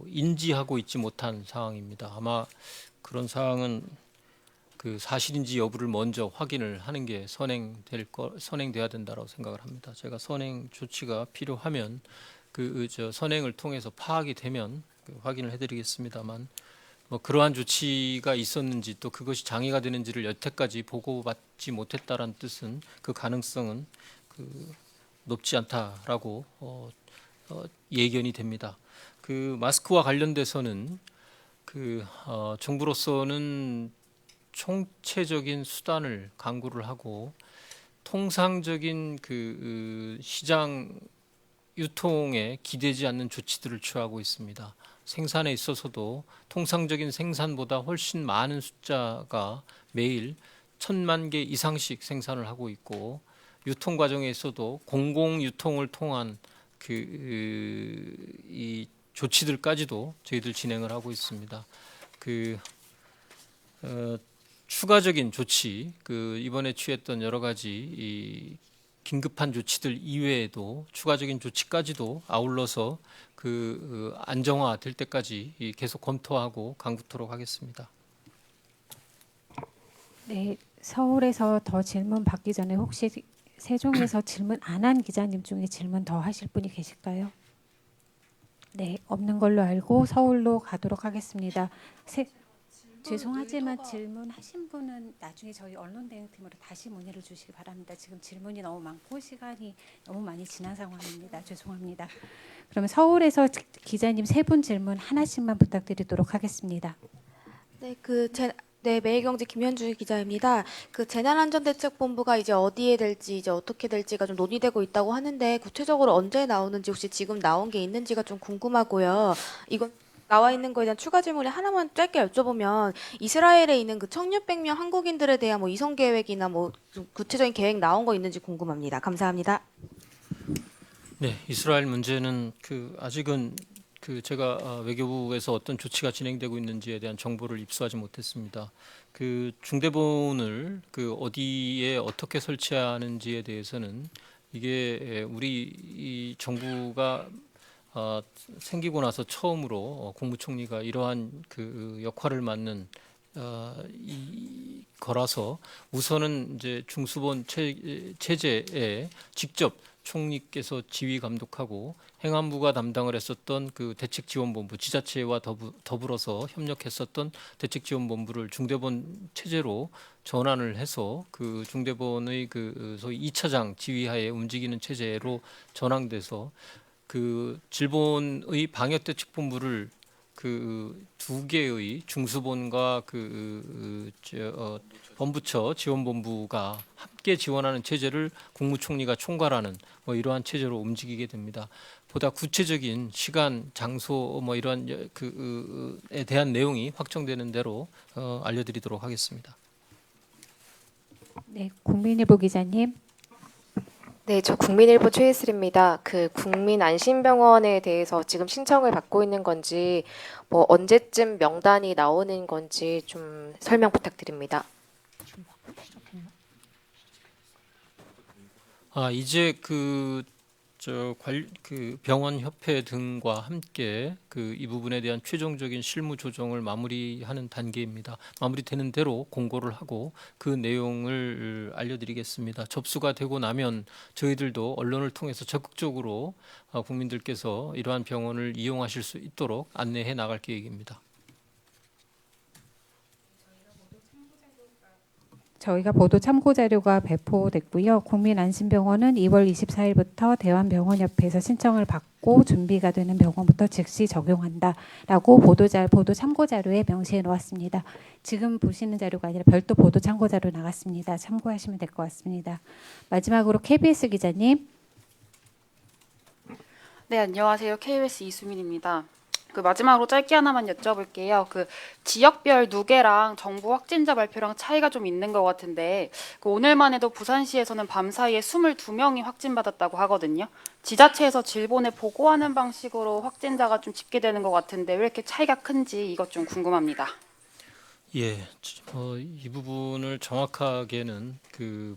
인지하고 있지 못한 상황입니다. 아마 그런 사항은 사실인지 여부를 먼저 확인을 하는 게 선행돼야 된다고 생각을 합니다. 제가 선행 조치가 필요하면 선행을 통해서 파악이 되면 확인을 해드리겠습니다만 그러한 조치가 있었는지 또 그것이 장애가 되는지를 여태까지 보고받지 못했다라는 뜻은 그 가능성은 높지 않다라고 예견이 됩니다. 마스크와 관련돼서는 정부로서는 총체적인 수단을 강구를 하고 통상적인 시장 유통에 기대지 않는 조치들을 취하고 있습니다. 생산에 있어서도 통상적인 생산보다 훨씬 많은 숫자가 매일 1,000만 개 이상씩 생산을 하고 있고 유통 과정에 있어도 공공 유통을 통한 이 조치들까지도 저희들 진행을 하고 있습니다. 추가적인 조치, 이번에 취했던 여러 가지 이 긴급한 조치들 이외에도 추가적인 조치까지도 아울러서 안정화될 때까지 계속 검토하고 강구토록 하겠습니다. 네, 서울에서 더 질문 받기 전에 혹시 세종에서 질문 안 한 기자님 중에 질문 더 하실 분이 계실까요? 네, 없는 걸로 알고 서울로 가도록 하겠습니다. 죄송하지만 질문하신 분은 나중에 저희 언론대응팀으로 다시 문의를 주시기 바랍니다. 지금 질문이 너무 많고 시간이 너무 많이 지난 상황입니다. 죄송합니다. 그러면 서울에서 기자님 3분 질문 하나씩만 부탁드리도록 하겠습니다. 네, 매일경제 김현주 기자입니다. 재난안전대책본부가 이제 어디에 될지 이제 어떻게 될지가 좀 논의되고 있다고 하는데 구체적으로 언제 나오는지 혹시 지금 나온 게 있는지가 좀 궁금하고요. 이건 나와 있는 거에 대한 추가 질문을 하나만 짧게 여쭤보면 이스라엘에 있는 1,600명 한국인들에 대한 이송 계획이나 좀 구체적인 계획 나온 거 있는지 궁금합니다. 감사합니다. 네, 이스라엘 문제는 아직은 제가 외교부에서 어떤 조치가 진행되고 있는지에 대한 정보를 입수하지 못했습니다. 중대본을 어디에 어떻게 설치하는지에 대해서는 이게 우리 정부가 생기고 나서 처음으로 국무총리가 이러한 역할을 맡는 거라서 우선은 이제 중수본 체제에 직접 총리께서 지휘 감독하고 행안부가 담당을 했었던 대책지원본부 지자체와 더불어서 협력했었던 대책지원본부를 중대본 체제로 전환을 해서 중대본의 소위 2차장 지휘하에 움직이는 체제로 전환돼서 질본의 방역대책본부를 2개의 중수본과 본부처 지원본부가 함께 지원하는 체제를 국무총리가 총괄하는 이러한 체제로 움직이게 됩니다. 보다 구체적인 시간, 장소 이러한 에 대한 내용이 확정되는 대로 알려드리도록 하겠습니다. 네, 국민일보 기자님. 네, 저 국민일보 최예슬입니다. 그 국민안심병원에 대해서 지금 신청을 받고 있는 건지, 뭐 언제쯤 명단이 나오는 건지 좀 설명 부탁드립니다. 이제 그 병원 협회 등과 함께 이 부분에 대한 최종적인 실무 조정을 마무리하는 단계입니다. 마무리되는 대로 공고를 하고 그 내용을 알려드리겠습니다. 접수가 되고 나면 저희들도 언론을 통해서 적극적으로 국민들께서 이러한 병원을 이용하실 수 있도록 안내해 나갈 계획입니다. 저희가 보도 참고 자료가 배포됐고요. 국민안심병원은 2월 24일부터 대한병원협회에서 신청을 받고 준비가 되는 병원부터 즉시 적용한다라고 보도 참고 자료에 명시해 놓았습니다. 지금 보시는 자료가 아니라 별도 보도 참고 자료 나갔습니다. 참고하시면 될 것 같습니다. 마지막으로 KBS 기자님. 네, 안녕하세요. KBS 이수민입니다. 마지막으로 짧게 하나만 여쭤볼게요. 지역별 누계랑 정부 확진자 발표랑 차이가 좀 있는 것 같은데 오늘만 해도 부산시에서는 밤 사이에 22명이 확진받았다고 하거든요. 지자체에서 질본에 보고하는 방식으로 확진자가 좀 집계되는 것 같은데 왜 이렇게 차이가 큰지 이것 좀 궁금합니다. 예, 이 부분을 정확하게는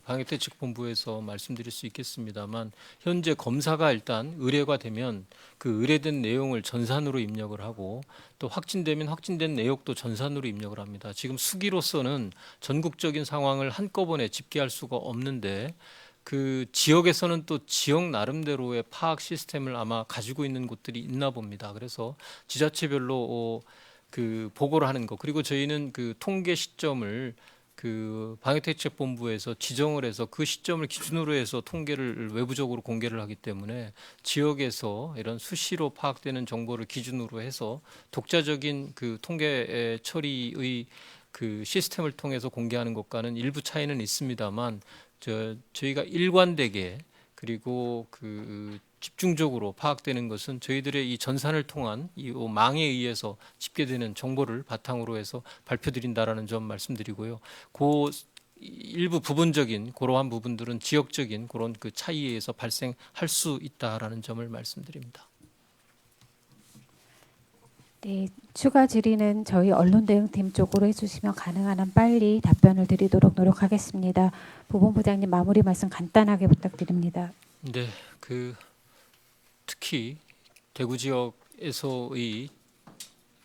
방역대책본부에서 말씀드릴 수 있겠습니다만 현재 검사가 일단 의뢰가 되면 그 의뢰된 내용을 전산으로 입력을 하고 또 확진되면 확진된 내역도 전산으로 입력을 합니다. 지금 수기로서는 전국적인 상황을 한꺼번에 집계할 수가 없는데 그 지역에서는 또 지역 나름대로의 파악 시스템을 아마 가지고 있는 곳들이 있나 봅니다. 그래서 지자체별로 보고를 하는 거, 그리고 저희는 그 통계 시점을 방역대책본부에서 지정을 해서 그 시점을 기준으로 해서 통계를 외부적으로 공개를 하기 때문에 지역에서 이런 수시로 파악되는 정보를 기준으로 해서 독자적인 통계 처리의 시스템을 통해서 공개하는 것과는 일부 차이는 있습니다만 저희가 일관되게 그리고 집중적으로 파악되는 것은 저희들의 이 전산을 통한 이 망에 의해서 집계되는 정보를 바탕으로 해서 발표드린다라는 점 말씀드리고요. 일부 부분적인 그러한 부분들은 지역적인 그런 차이에 의해서 발생할 수 있다라는 점을 말씀드립니다. 네, 추가 질의는 저희 언론대응팀 쪽으로 해주시면 가능한 한 빨리 답변을 드리도록 노력하겠습니다. 보건부장님 마무리 말씀 간단하게 부탁드립니다. 네, 특히 대구 지역에서의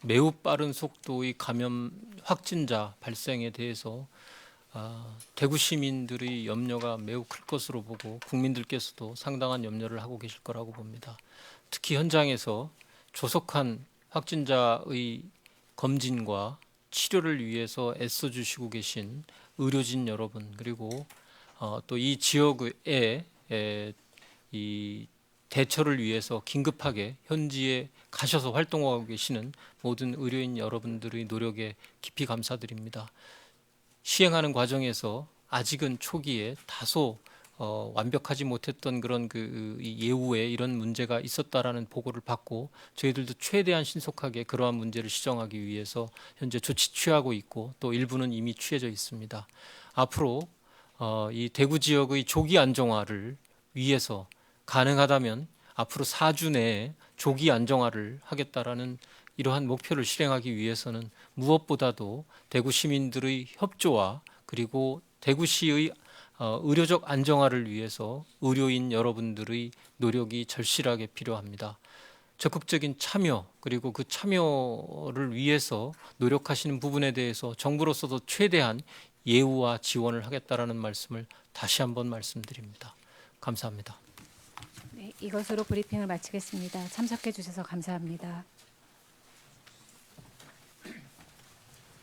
매우 빠른 속도의 감염 확진자 발생에 대해서 대구 시민들의 염려가 매우 클 것으로 보고 국민들께서도 상당한 염려를 하고 계실 거라고 봅니다. 특히 현장에서 조속한 확진자의 검진과 치료를 위해서 애써주시고 계신 의료진 여러분, 그리고 또 이 지역에 이 대처를 위해서 긴급하게 현지에 가셔서 활동하고 계시는 모든 의료인 여러분들의 노력에 깊이 감사드립니다. 시행하는 과정에서 아직은 초기에 다소 완벽하지 못했던 그런 예우에 이런 문제가 있었다라는 보고를 받고 저희들도 최대한 신속하게 그러한 문제를 시정하기 위해서 현재 조치 취하고 있고 또 일부는 이미 취해져 있습니다. 앞으로 이 대구 지역의 조기 안정화를 위해서 가능하다면 앞으로 4주 내에 조기 안정화를 하겠다라는 이러한 목표를 실행하기 위해서는 무엇보다도 대구 시민들의 협조와 그리고 대구시의 의료적 안정화를 위해서 의료인 여러분들의 노력이 절실하게 필요합니다. 적극적인 참여, 그리고 그 참여를 위해서 노력하시는 부분에 대해서 정부로서도 최대한 예우와 지원을 하겠다라는 말씀을 다시 한번 말씀드립니다. 감사합니다. 네, 이것으로 브리핑을 마치겠습니다. 참석해 주셔서 감사합니다.